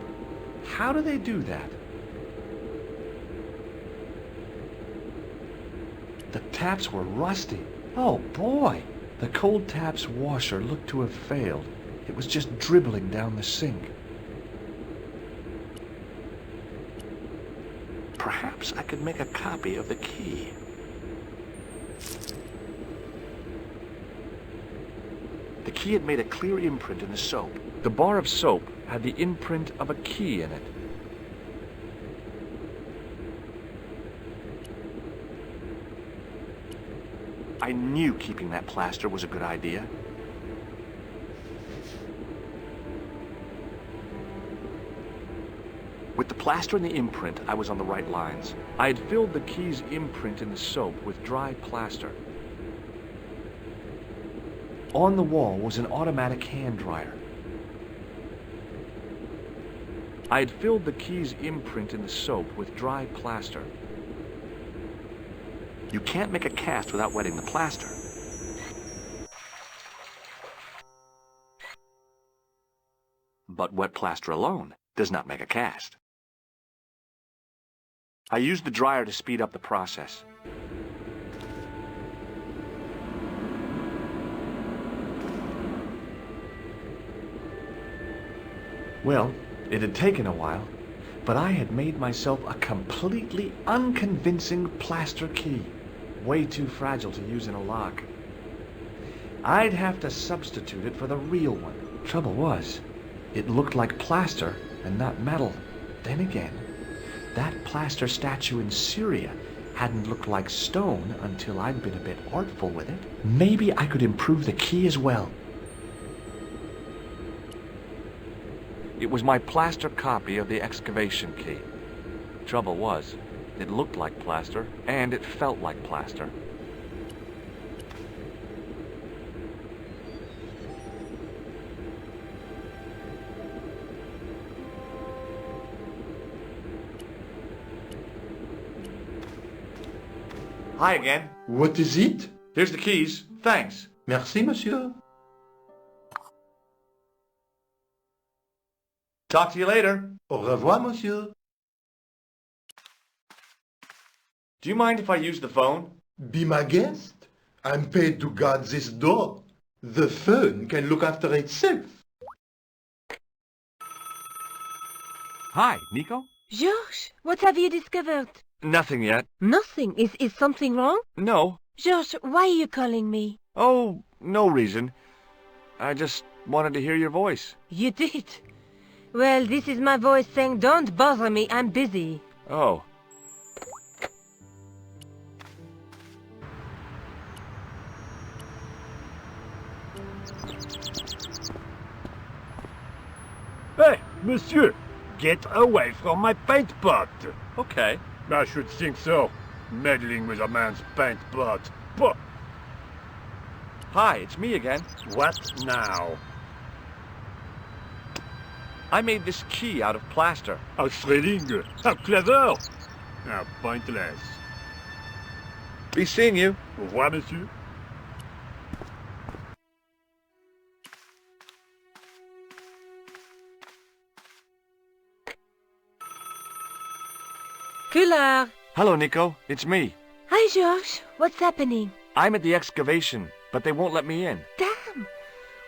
How do they do that? The taps were rusty. Oh boy! The cold taps washer looked to have failed. It was just dribbling down the sink. Perhaps I could make a copy of the key. The key had made a clear imprint in the soap. The bar of soap had the imprint of a key in it. I knew keeping that plaster was a good idea. With the plaster and the imprint, I was on the right lines. I had filled the key's imprint in the soap with dry plaster. On the wall was an automatic hand dryer. I had filled the key's imprint in the soap with dry plaster. You can't make a cast without wetting the plaster. But wet plaster alone does not make a cast. I used the dryer to speed up the process. Well, it had taken a while, but I had made myself a completely unconvincing plaster key, way too fragile to use in a lock. I'd have to substitute it for the real one. Trouble was, it looked like plaster and not metal. Then again, that plaster statue in Syria hadn't looked like stone until I'd been a bit artful with it. Maybe I could improve the key as well. It was my plaster copy of the excavation key. Trouble was, it looked like plaster, and it felt like plaster. Hi again. What is it? Here's the keys. Thanks. Merci, monsieur. Talk to you later. Au revoir, monsieur. Do you mind if I use the phone? Be my guest. I'm paid to guard this door. The phone can look after itself. Hi, Nico? Georges, what have you discovered? Nothing yet. Nothing. Is something wrong? No. Georges, why are you calling me? Oh, no reason. I just wanted to hear your voice. You did? Well, this is my voice saying, don't bother me, I'm busy. Oh. Hey, monsieur! Get away from my paint pot! Okay. I should think so. Meddling with a man's paint pot. Pah! Hi, it's me again. What now? I made this key out of plaster. How thrilling! How clever! How pointless. Be seeing you. Au revoir, monsieur. Coulard. Hello, Nico. It's me. Hi, Georges. What's happening? I'm at the excavation, but they won't let me in. Damn!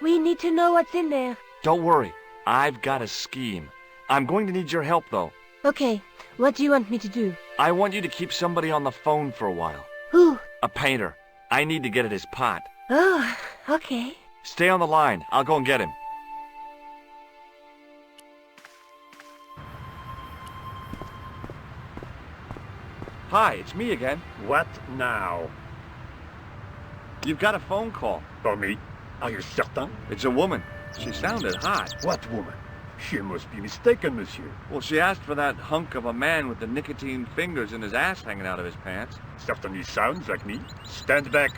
We need to know what's in there. Don't worry. I've got a scheme. I'm going to need your help, though. Okay, what do you want me to do? I want you to keep somebody on the phone for a while. Who? A painter. I need to get at his pot. Oh, okay. Stay on the line. I'll go and get him. Hi, it's me again. What now? You've got a phone call. For me? Are you certain? It's a woman. She sounded hot. What woman? She must be mistaken, monsieur. Well, she asked for that hunk of a man with the nicotine fingers and his ass hanging out of his pants. Certainly sounds like me. Stand back.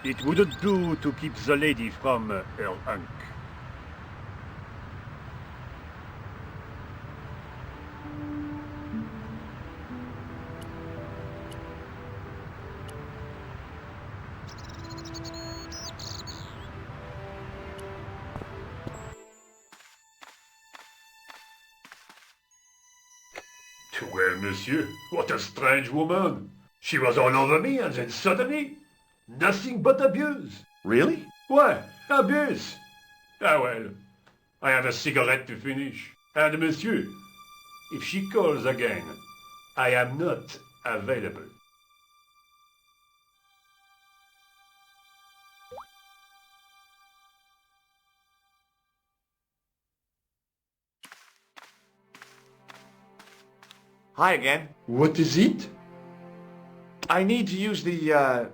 It wouldn't do to keep the lady from her hunk. Well, monsieur, what a strange woman. She was all over me and then suddenly, nothing but abuse. Really? What? Abuse? Ah well, I have a cigarette to finish. And monsieur, if she calls again, I am not available. Hi again. What is it? I need to use the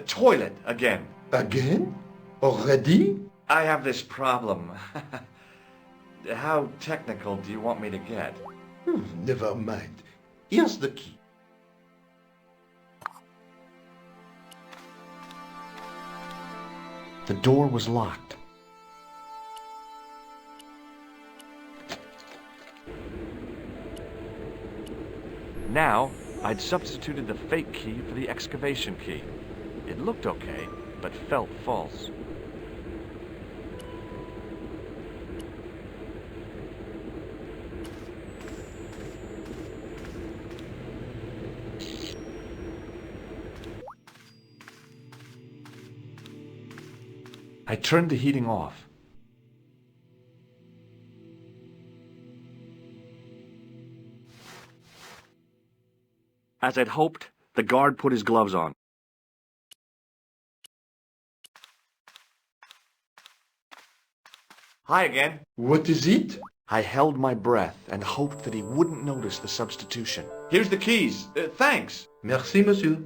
toilet again. Again? Already? I have this problem. How technical do you want me to get? Never mind. Here's the key. The door was locked. Now, I'd substituted the fake key for the excavation key. It looked okay, but felt false. I turned the heating off. As I'd hoped, the guard put his gloves on. Hi again. What is it? I held my breath and hoped that he wouldn't notice the substitution. Here's the keys. Thanks. Merci, monsieur.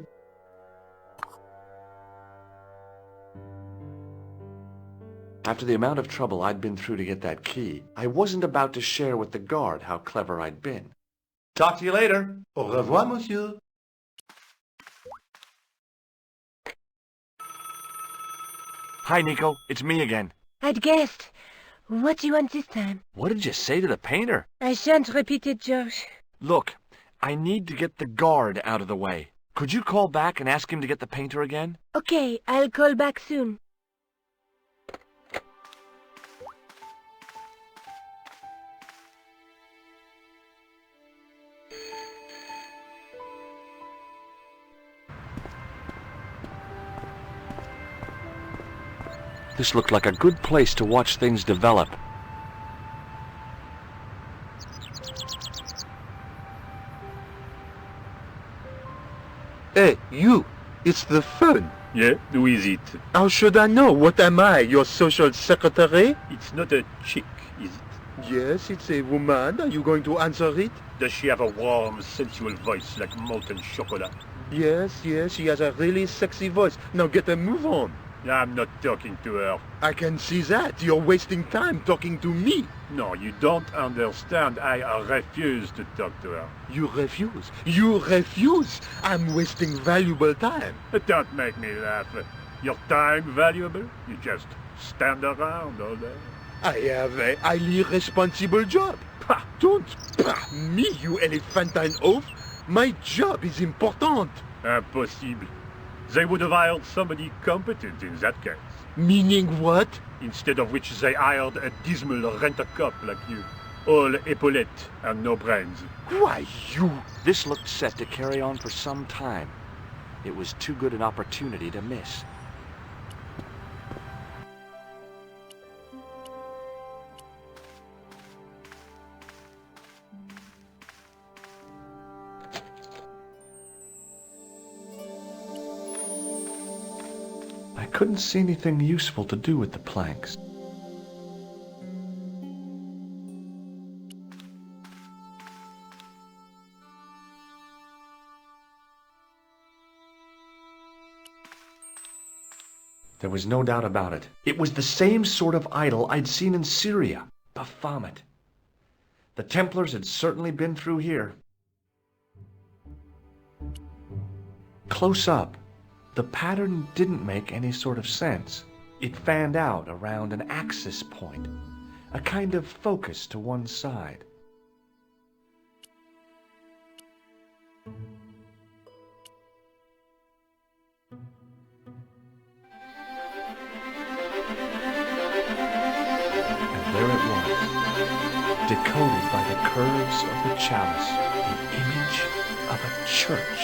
After the amount of trouble I'd been through to get that key, I wasn't about to share with the guard how clever I'd been. Talk to you later. Au revoir, monsieur. Hi, Nico. It's me again. I'd guessed. What do you want this time? What did you say to the painter? I shan't repeat it, Georges. Look, I need to get the guard out of the way. Could you call back and ask him to get the painter again? Okay, I'll call back soon. This looked like a good place to watch things develop. Hey, you! It's the phone. Yeah, who is it? How should I know? What am I, your social secretary? It's not a chick, is it? Yes, it's a woman. Are you going to answer it? Does she have a warm, sensual voice like molten chocolate? Yes, she has a really sexy voice. Now get a move on. I'm not talking to her. I can see that. You're wasting time talking to me. No, you don't understand. I refuse to talk to her. You refuse. You refuse. I'm wasting valuable time. Don't make me laugh. Your time valuable? You just stand around all day. I have a highly responsible job. Pah, don't pah me, you elephantine oaf. My job is important. Impossible. They would have hired somebody competent in that case. Meaning what? Instead of which they hired a dismal rent-a-cop like you. All epaulettes and no brains. Why, you... This looked set to carry on for some time. It was too good an opportunity to miss. I couldn't see anything useful to do with the planks. There was no doubt about it. It was the same sort of idol I'd seen in Syria, Baphomet. The Templars had certainly been through here. Close up, the pattern didn't make any sort of sense. It fanned out around an axis point, a kind of focus to one side. And there it was, decoded by the curves of the chalice, the image of a church.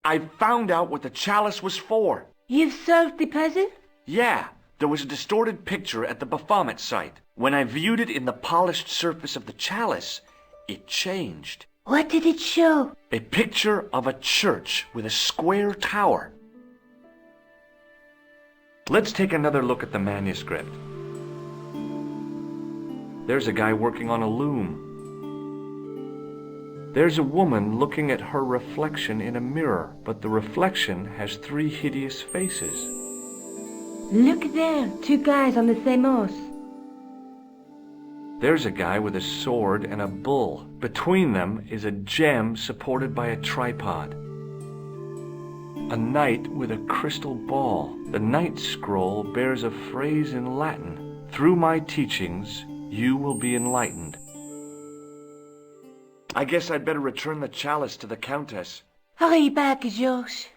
I found out what the chalice was for. You've solved the puzzle? Yeah, there was a distorted picture at the Baphomet site. When I viewed it in the polished surface of the chalice, it changed. What did it show? A picture of a church with a square tower. Let's take another look at the manuscript. There's a guy working on a loom. There's a woman looking at her reflection in a mirror, but the reflection has 3 hideous faces. Look there, 2 guys on the same horse. There's a guy with a sword and a bull. Between them is a gem supported by a tripod. A knight with a crystal ball. The knight's scroll bears a phrase in Latin. Through my teachings, you will be enlightened. I guess I'd better return the chalice to the Countess. Hurry back, Georges.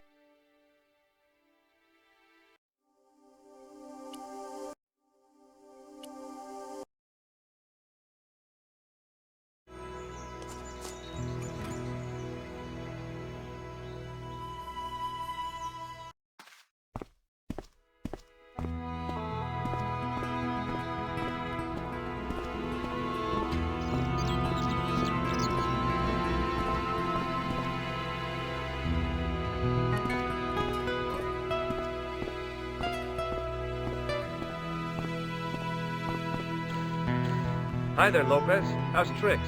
Hi there, Lopez. How's Trix?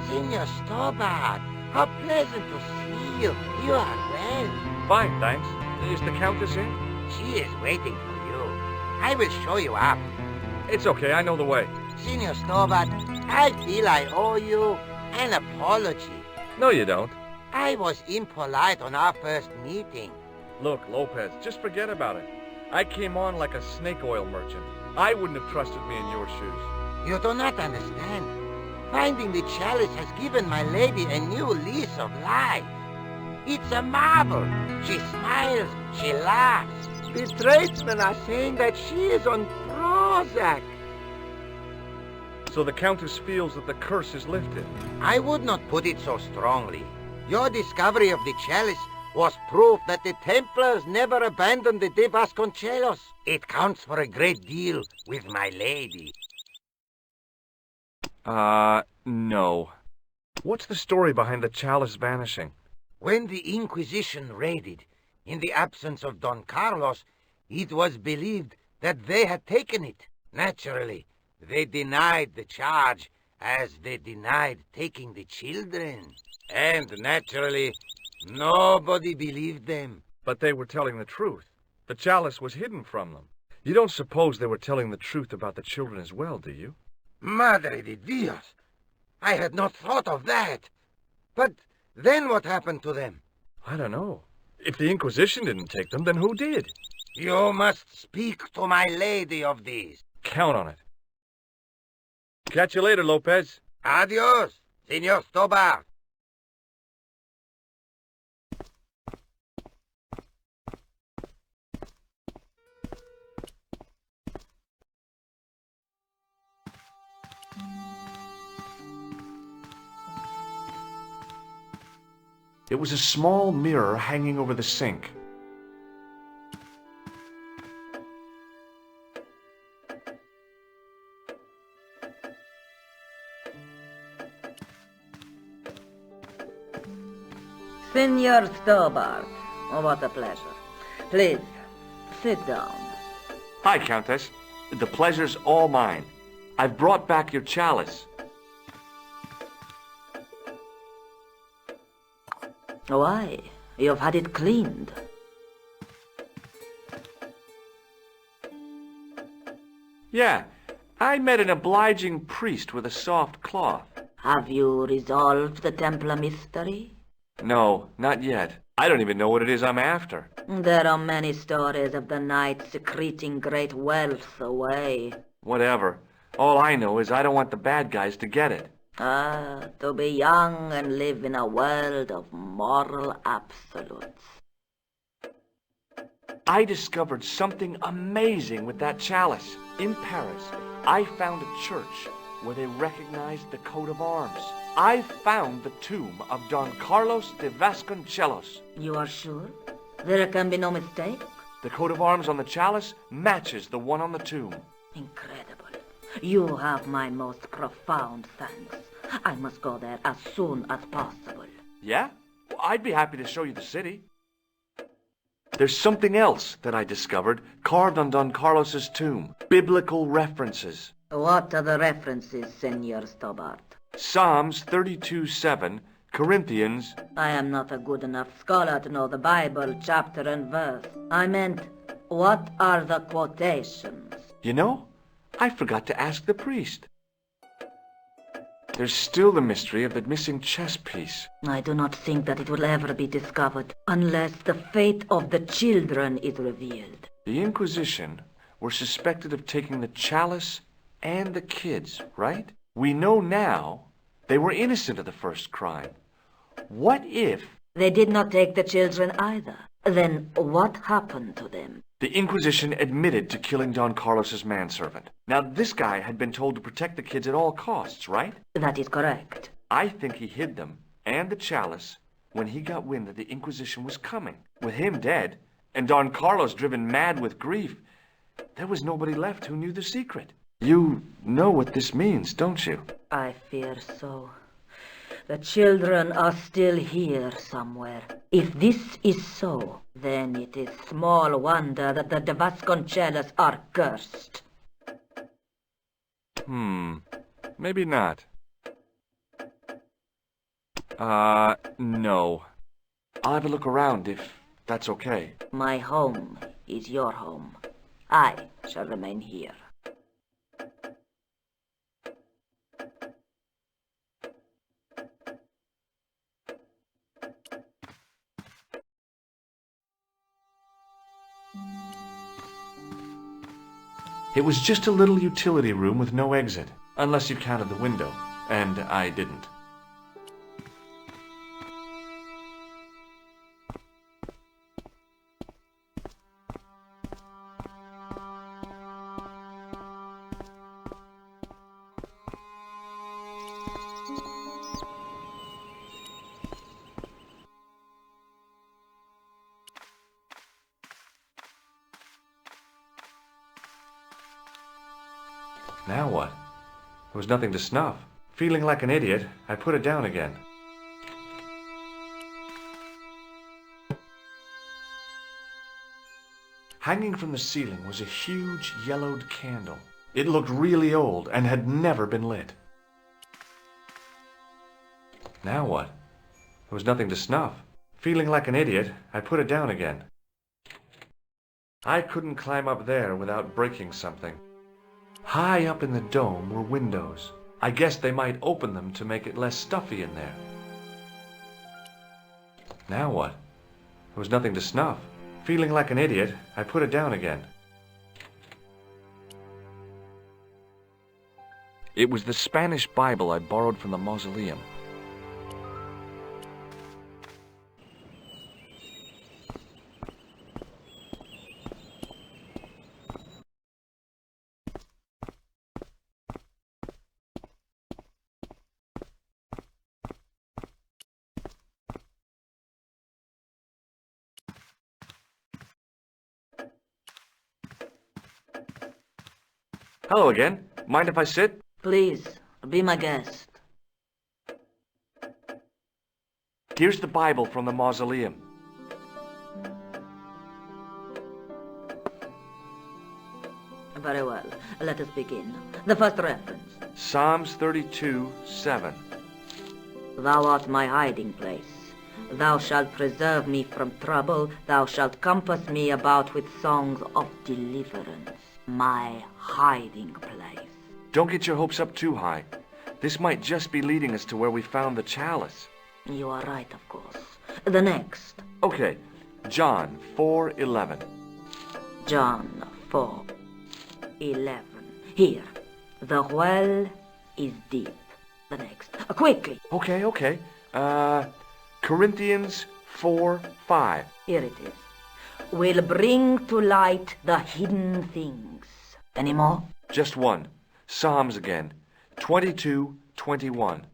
Senor Stobart, how pleasant to see you. You are well. Fine, thanks. Is the Countess in? She is waiting for you. I will show you up. It's okay, I know the way. Senor Stobart, I feel I owe you an apology. No, you don't. I was impolite on our first meeting. Look, Lopez, just forget about it. I came on like a snake oil merchant. I wouldn't have trusted me in your shoes. You do not understand. Finding the chalice has given my lady a new lease of life. It's a marvel. She smiles, she laughs. The tradesmen are saying that she is on Prozac. So the Countess feels that the curse is lifted. I would not put it so strongly. Your discovery of the chalice was proof that the Templars never abandoned the De Vasconcelos. It counts for a great deal with my lady. No. What's the story behind the chalice vanishing? When the Inquisition raided, in the absence of Don Carlos, it was believed that they had taken it. Naturally, they denied the charge, as they denied taking the children. And naturally, nobody believed them. But they were telling the truth. The chalice was hidden from them. You don't suppose they were telling the truth about the children as well, do you? Madre de Dios! I had not thought of that. But then what happened to them? I don't know. If the Inquisition didn't take them, then who did? You must speak to my lady of these. Count on it. Catch you later, Lopez. Adios, Senor Stobart. It was a small mirror hanging over the sink. Senor Stobart, what a pleasure. Please, sit down. Hi, Countess. The pleasure's all mine. I've brought back your chalice. Why? You've had it cleaned. Yeah, I met an obliging priest with a soft cloth. Have you resolved the Templar mystery? No, not yet. I don't even know what it is I'm after. There are many stories of the knight secreting great wealth away. Whatever. All I know is I don't want the bad guys to get it. To be young and live in a world of moral absolutes. I discovered something amazing with that chalice. In Paris, I found a church where they recognized the coat of arms. I found the tomb of Don Carlos de Vasconcelos. You are sure? There can be no mistake? The coat of arms on the chalice matches the one on the tomb. Incredible. You have my most profound thanks. I must go there as soon as possible. Yeah? Well, I'd be happy to show you the city. There's something else that I discovered carved on Don Carlos's tomb. Biblical references. What are the references, Senor Stobart? Psalms 32:7, Corinthians. I am not a good enough scholar to know the Bible chapter and verse. I meant, what are the quotations? You know, I forgot to ask the priest. There's still the mystery of the missing chess piece. I do not think that it will ever be discovered unless the fate of the children is revealed. The Inquisition were suspected of taking the chalice and the kids, right? We know now they were innocent of the first crime. What if... They did not take the children either. Then what happened to them? The Inquisition admitted to killing Don Carlos's manservant. Now, this guy had been told to protect the kids at all costs, right? That is correct. I think he hid them and the chalice when he got wind that the Inquisition was coming. With him dead, and Don Carlos driven mad with grief, there was nobody left who knew the secret. You know what this means, don't you? I fear so. The children are still here somewhere. If this is so, then it is small wonder that the De Vasconcelos are cursed. Maybe not. No. I'll have a look around if that's okay. My home is your home. I shall remain here. It was just a little utility room with no exit, unless you counted the window, and I didn't. Now what? There was nothing to snuff. Feeling like an idiot, I put it down again. Hanging from the ceiling was a huge yellowed candle. It looked really old and had never been lit. Now what? There was nothing to snuff. Feeling like an idiot, I put it down again. I couldn't climb up there without breaking something. High up in the dome were windows. I guessed they might open them to make it less stuffy in there. Now what? There was nothing to snuff. Feeling like an idiot, I put it down again. It was the Spanish Bible I borrowed from the mausoleum. Hello again. Mind if I sit? Please, be my guest. Here's the Bible from the mausoleum. Very well. Let us begin. The first reference. Psalms 32:7. Thou art my hiding place. Thou shalt preserve me from trouble. Thou shalt compass me about with songs of deliverance. My hiding place. Don't get your hopes up too high. This might just be leading us to where we found the chalice. You are right, of course. The next. Okay, John 4:11. John 4:11. Here. The well is deep. The next. Quickly. Okay. Corinthians 4:5. Here it is. Will bring to light the hidden things. Any more? Just one. Psalms again. 22:21.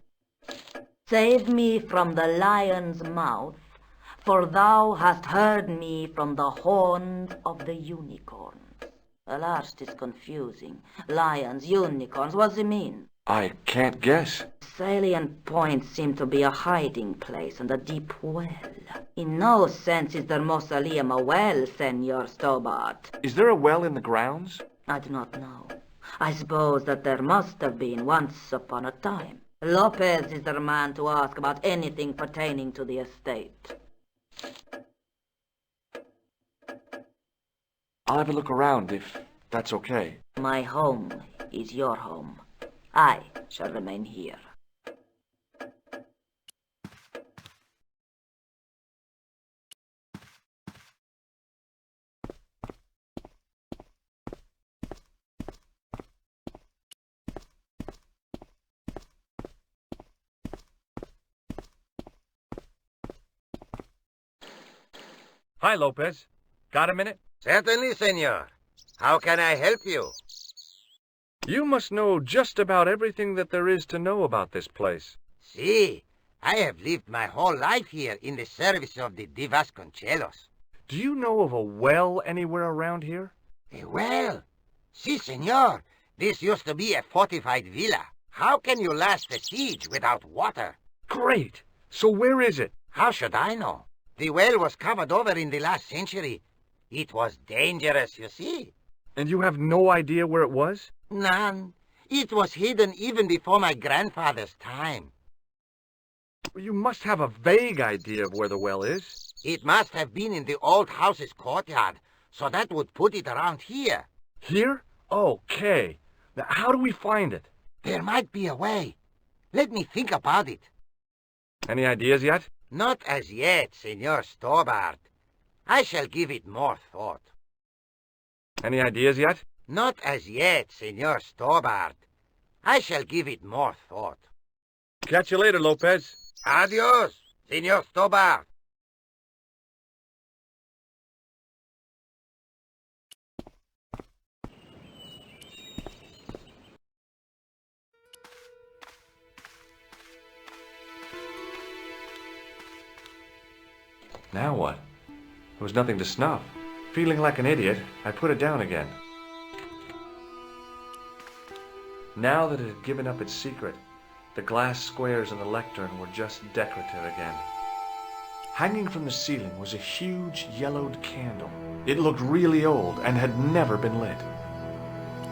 Save me from the lion's mouth, for thou hast heard me from the horns of the unicorns. The last is confusing. Lions, unicorns, what's it mean? I can't guess. Salient points seem to be a hiding place and a deep well. In no sense is the mausoleum a well, Senor Stobart. Is there a well in the grounds? I do not know. I suppose that there must have been once upon a time. Lopez is the man to ask about anything pertaining to the estate. I'll have a look around if that's okay. My home is your home. I shall remain here. Hi, Lopez. Got a minute? Certainly, senor. How can I help you? You must know just about everything that there is to know about this place. See, I have lived my whole life here in the service of the de Vasconcelos. Do you know of a well anywhere around here? A well? Si, senor. This used to be a fortified villa. How can you last a siege without water? Great! So where is it? How should I know? The well was covered over in the last century. It was dangerous, you see. And you have no idea where it was? None. It was hidden even before my grandfather's time. You must have a vague idea of where the well is. It must have been in the old house's courtyard, so that would put it around here. Here? Okay. Now, how do we find it? There might be a way. Let me think about it. Any ideas yet? Not as yet, Senor Stobart. I shall give it more thought. Any ideas yet? Not as yet, Senor Stobart. I shall give it more thought. Catch you later, Lopez. Adios, Senor Stobart. Now what? There was nothing to snuff. Feeling like an idiot, I put it down again. Now that it had given up its secret, the glass squares in the lectern were just decorative again. Hanging from the ceiling was a huge yellowed candle. It looked really old and had never been lit.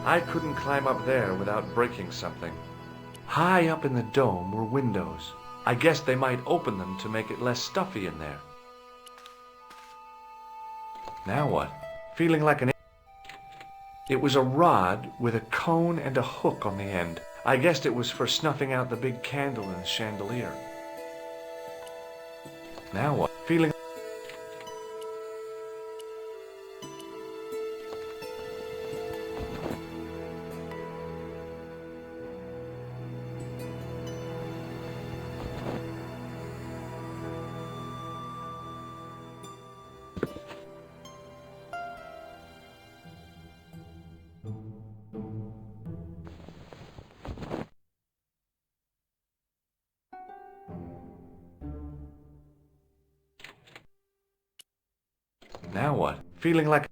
I couldn't climb up there without breaking something. High up in the dome were windows. I guessed they might open them to make it less stuffy in there. Now what? Feeling like an... It was a rod with a cone and a hook on the end. I guessed it was for snuffing out the big candle in the chandelier. Now what? Feeling... Now what? Feeling like...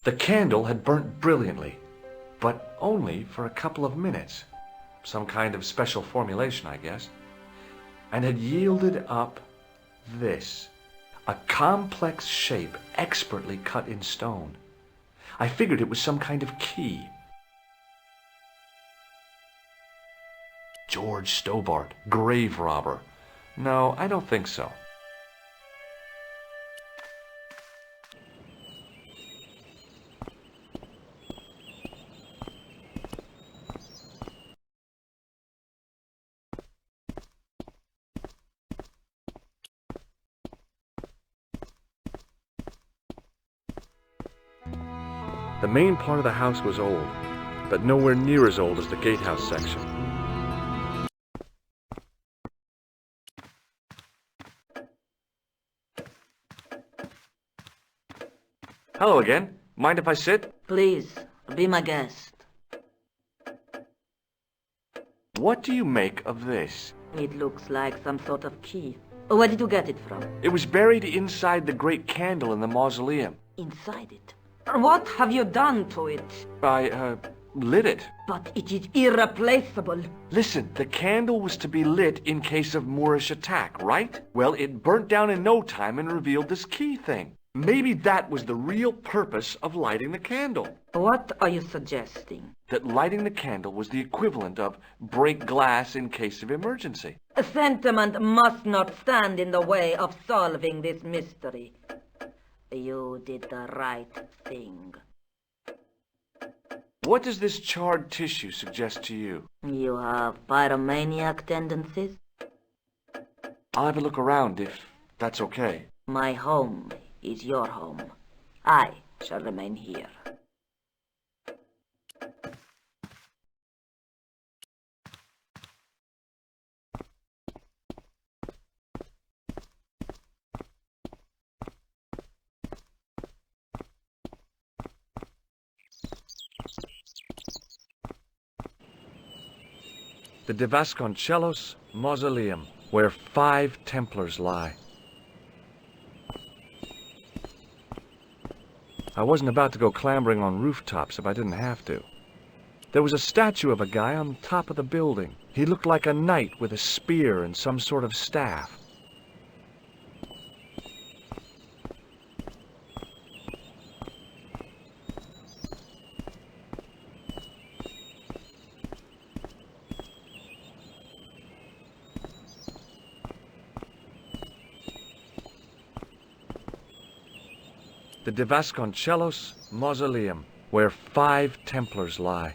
The candle had burnt brilliantly, but only for a couple of minutes. Some kind of special formulation, I guess. And had yielded up this. A complex shape expertly cut in stone. I figured it was some kind of key. George Stobart, grave robber. No, I don't think so. The main part of the house was old, but nowhere near as old as the gatehouse section. Hello again. Mind if I sit? Please, be my guest. What do you make of this? It looks like some sort of key. Where did you get it from? It was buried inside the great candle in the mausoleum. Inside it. What have you done to it? I, lit it. But it is irreplaceable. Listen, the candle was to be lit in case of Moorish attack, right? Well, it burnt down in no time and revealed this key thing. Maybe that was the real purpose of lighting the candle. What are you suggesting? That lighting the candle was the equivalent of break glass in case of emergency. Sentiment must not stand in the way of solving this mystery. You did the right thing. What does this charred tissue suggest to you? You have pyromaniac tendencies? I'll have a look around if that's okay. My home is your home. I shall remain here. The De Vasconcelos Mausoleum, where 5 Templars lie. I wasn't about to go clambering on rooftops if I didn't have to. There was a statue of a guy on top of the building. He looked like a knight with a spear and some sort of staff. The De Vasconcelos Mausoleum, where 5 Templars lie.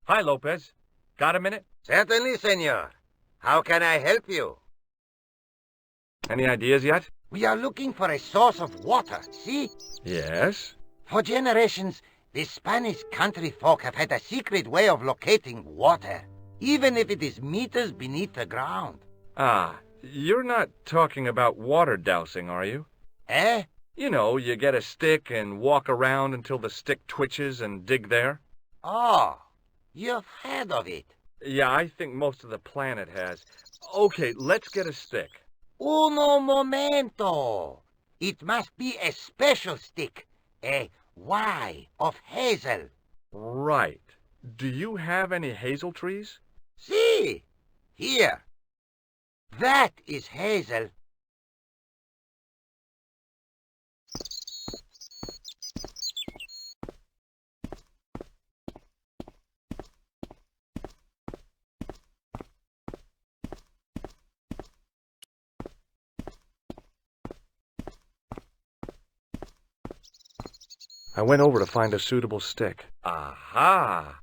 Hi, Lopez. Got a minute? Certainly, senor. How can I help you? Any ideas yet? We are looking for a source of water, see? Yes. For generations, the Spanish country folk have had a secret way of locating water, even if it is meters beneath the ground. Ah, you're not talking about water dowsing, are you? Eh? You know, you get a stick and walk around until the stick twitches and dig there. Oh, you've heard of it. Yeah, I think most of the planet has. Okay, let's get a stick. Uno momento. It must be a special stick, a Y of hazel. Right. Do you have any hazel trees? See? Here. That is hazel. I went over to find a suitable stick. Aha!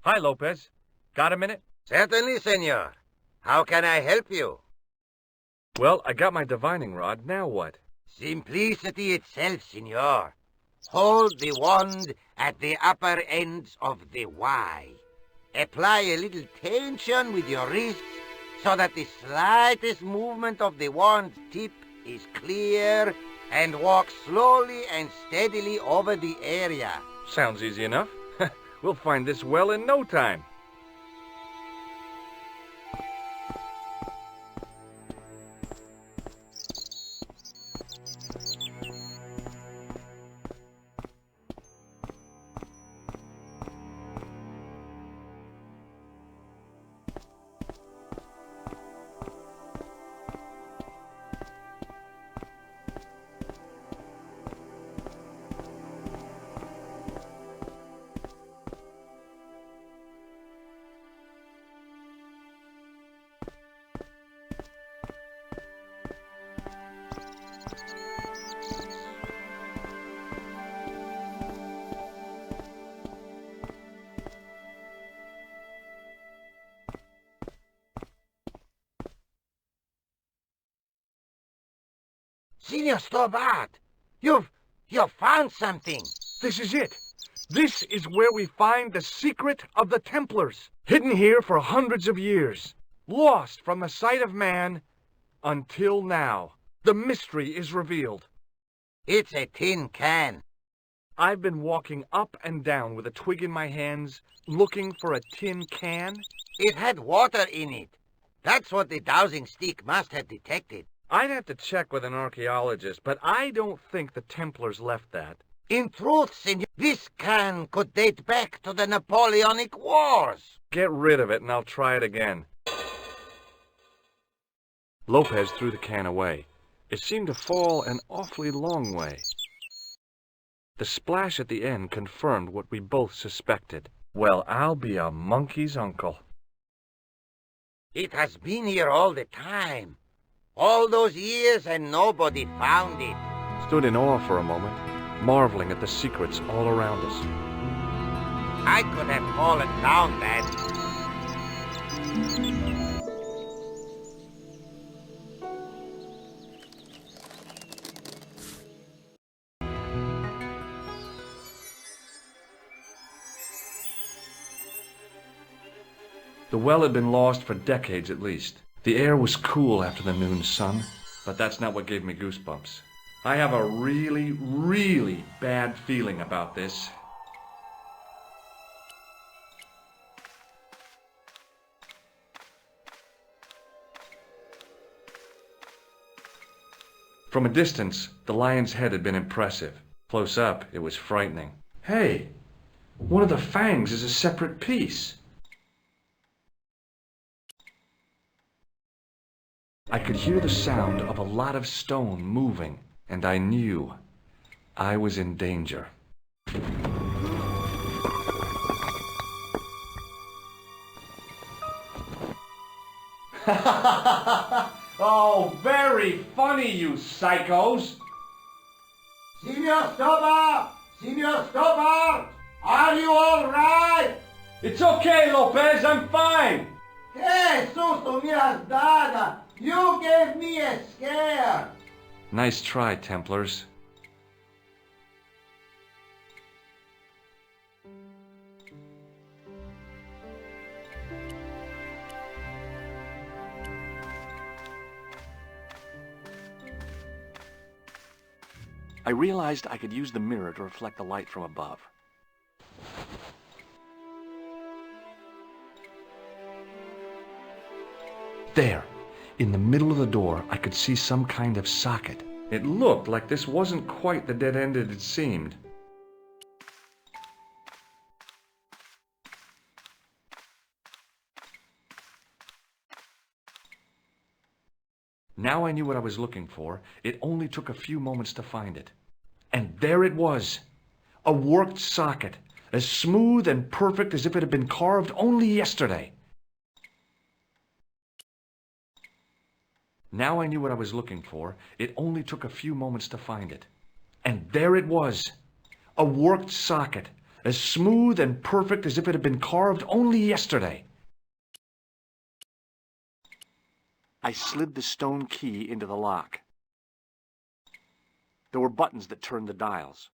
Hi, Lopez. Got a minute? Certainly, senor. How can I help you? Well, I got my divining rod. Now what? Simplicity itself, senor. Hold the wand at the upper ends of the Y. Apply a little tension with your wrists so that the slightest movement of the wand's tip is clear, and walk slowly and steadily over the area. Sounds easy enough. We'll find this well in no time. Senor Stobart, you've found something. This is it. This is where we find the secret of the Templars, hidden here for hundreds of years, lost from the sight of man until now. The mystery is revealed. It's a tin can. I've been walking up and down with a twig in my hands, looking for a tin can. It had water in it. That's what the dowsing stick must have detected. I'd have to check with an archaeologist, but I don't think the Templars left that. In truth, senor, this can could date back to the Napoleonic Wars. Get rid of it and I'll try it again. Lopez threw the can away. It seemed to fall an awfully long way. The splash at the end confirmed what we both suspected. Well, I'll be a monkey's uncle. It has been here all the time. All those years and nobody found it. Stood in awe for a moment, marveling at the secrets all around us. I could have fallen down then. The well had been lost for decades at least. The air was cool after the noon sun, but that's not what gave me goosebumps. I have a really, really bad feeling about this. From a distance, the lion's head had been impressive. Close up, it was frightening. Hey, one of the fangs is a separate piece. I could hear the sound of a lot of stone moving, and I knew I was in danger. Oh, very funny, you psychos! Signor Stobart! Signor Stobart! Are you all right? It's okay, Lopez, I'm fine! Que susto me has dado! You gave me a scare! Nice try, Templars. I realized I could use the mirror to reflect the light from above. There, in the middle of the door, I could see some kind of socket. It looked like this wasn't quite the dead end it had seemed. Now I knew what I was looking for. It only took a few moments to find it. And there it was, a worked socket, as smooth and perfect as if it had been carved only yesterday. Now I knew what I was looking for. It only took a few moments to find it. And there it was, a worked socket, as smooth and perfect as if it had been carved only yesterday. I slid the stone key into the lock. There were buttons that turned the dials.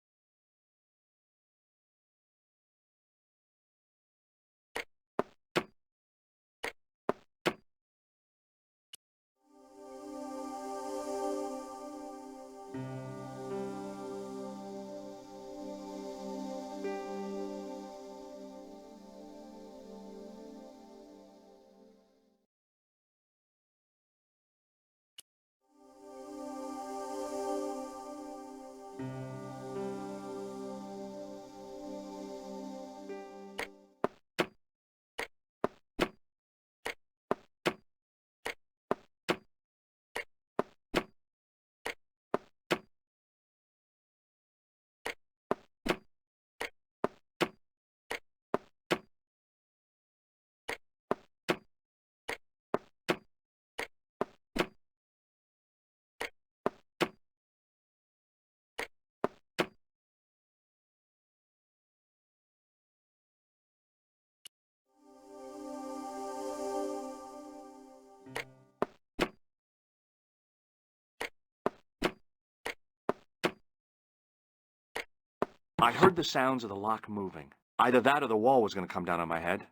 I heard the sounds of the lock moving. Either that or the wall was going to come down on my head.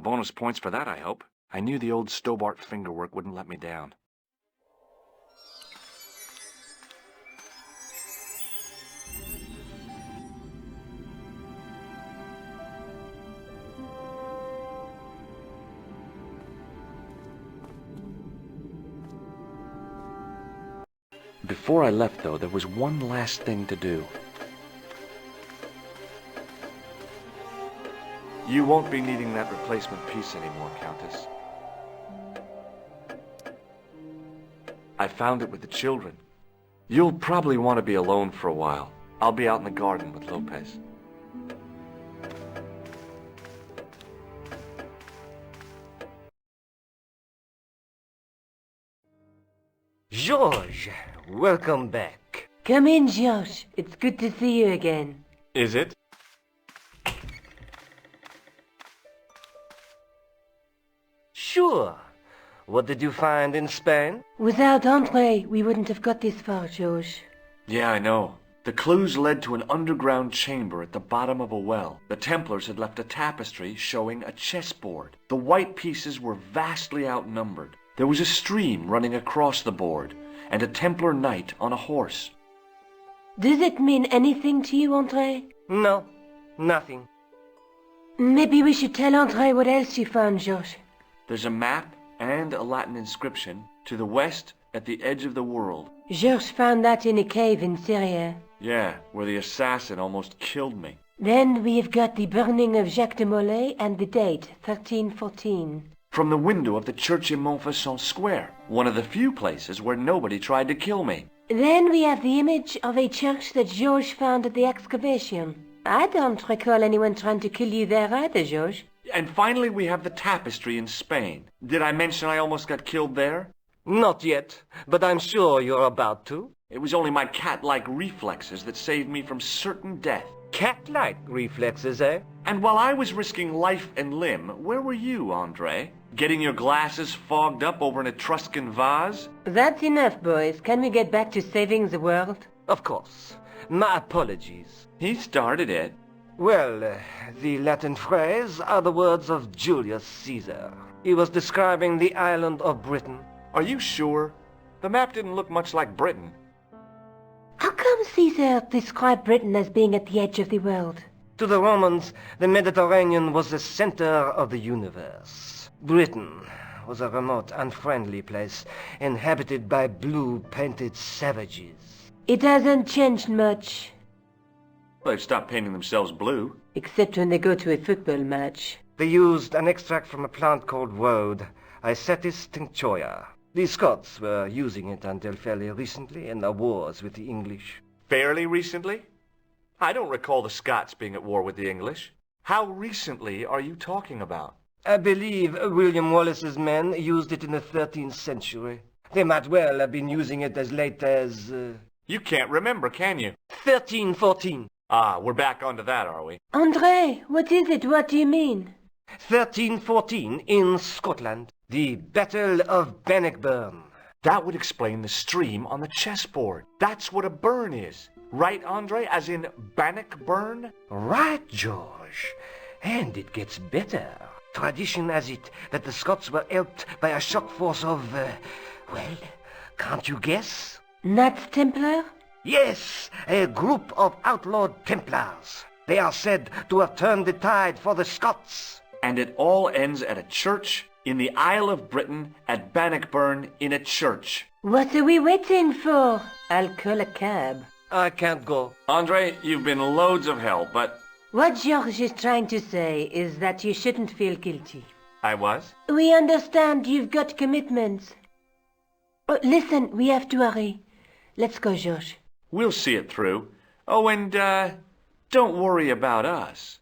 bonus points for that, I hope. I knew the old Stobart fingerwork wouldn't let me down. Before I left, though, there was one last thing to do. You won't be needing that replacement piece anymore, Countess. I found it with the children. You'll probably want to be alone for a while. I'll be out in the garden with Lopez. George, welcome back. Come in, George. It's good to see you again. Is it? Sure. What did you find in Spain? Without Andre, we wouldn't have got this far, George. Yeah, I know. The clues led to an underground chamber at the bottom of a well. The Templars had left a tapestry showing a chessboard. The white pieces were vastly outnumbered. There was a stream running across the board, and a Templar knight on a horse. Does it mean anything to you, Andre? No, nothing. Maybe we should tell Andre what else you found, George. There's a map and a Latin inscription to the west at the edge of the world. George found that in a cave in Syria. Yeah, where the assassin almost killed me. Then we have got the burning of Jacques de Molay and the date, 1314. From the window of the church in Montfaucon Square, one of the few places where nobody tried to kill me. Then we have the image of a church that George found at the excavation. I don't recall anyone trying to kill you there either, George. And finally we have the tapestry in Spain. Did I mention I almost got killed there? Not yet, but I'm sure you're about to. It was only my cat-like reflexes that saved me from certain death. Cat-like reflexes, eh? And while I was risking life and limb, where were you, Andre? Getting your glasses fogged up over an Etruscan vase? That's enough, boys. Can we get back to saving the world? Of course. My apologies. He started it. Well, the Latin phrase are the words of Julius Caesar. He was describing the island of Britain. Are you sure? The map didn't look much like Britain. How come Caesar described Britain as being at the edge of the world? To the Romans, the Mediterranean was the center of the universe. Britain was a remote, unfriendly place, inhabited by blue-painted savages. It hasn't changed much. They've stopped painting themselves blue. Except when they go to a football match. They used an extract from a plant called woad, Isetis tinctoria. The Scots were using it until fairly recently in their wars with the English. Fairly recently? I don't recall the Scots being at war with the English. How recently are you talking about? I believe William Wallace's men used it in the 13th century. They might well have been using it as late as... You can't remember, can you? 1314. Ah, we're back onto that, are we? Andre, what is it? What do you mean? 1314 in Scotland. The Battle of Bannockburn. That would explain the stream on the chessboard. That's what a burn is. Right, Andre? As in Bannockburn? Right, George. And it gets better. Tradition has it that the Scots were helped by a shock force of, well, can't you guess? Knights Templar? Yes, a group of outlawed Templars. They are said to have turned the tide for the Scots. And it all ends at a church in the Isle of Britain at Bannockburn in a church. What are we waiting for? I'll call a cab. I can't go. Andre, you've been loads of help, but... What George is trying to say is that you shouldn't feel guilty. I was? We understand you've got commitments. Oh, listen, we have to hurry. Let's go, George. We'll see it through. Oh, and, don't worry about us.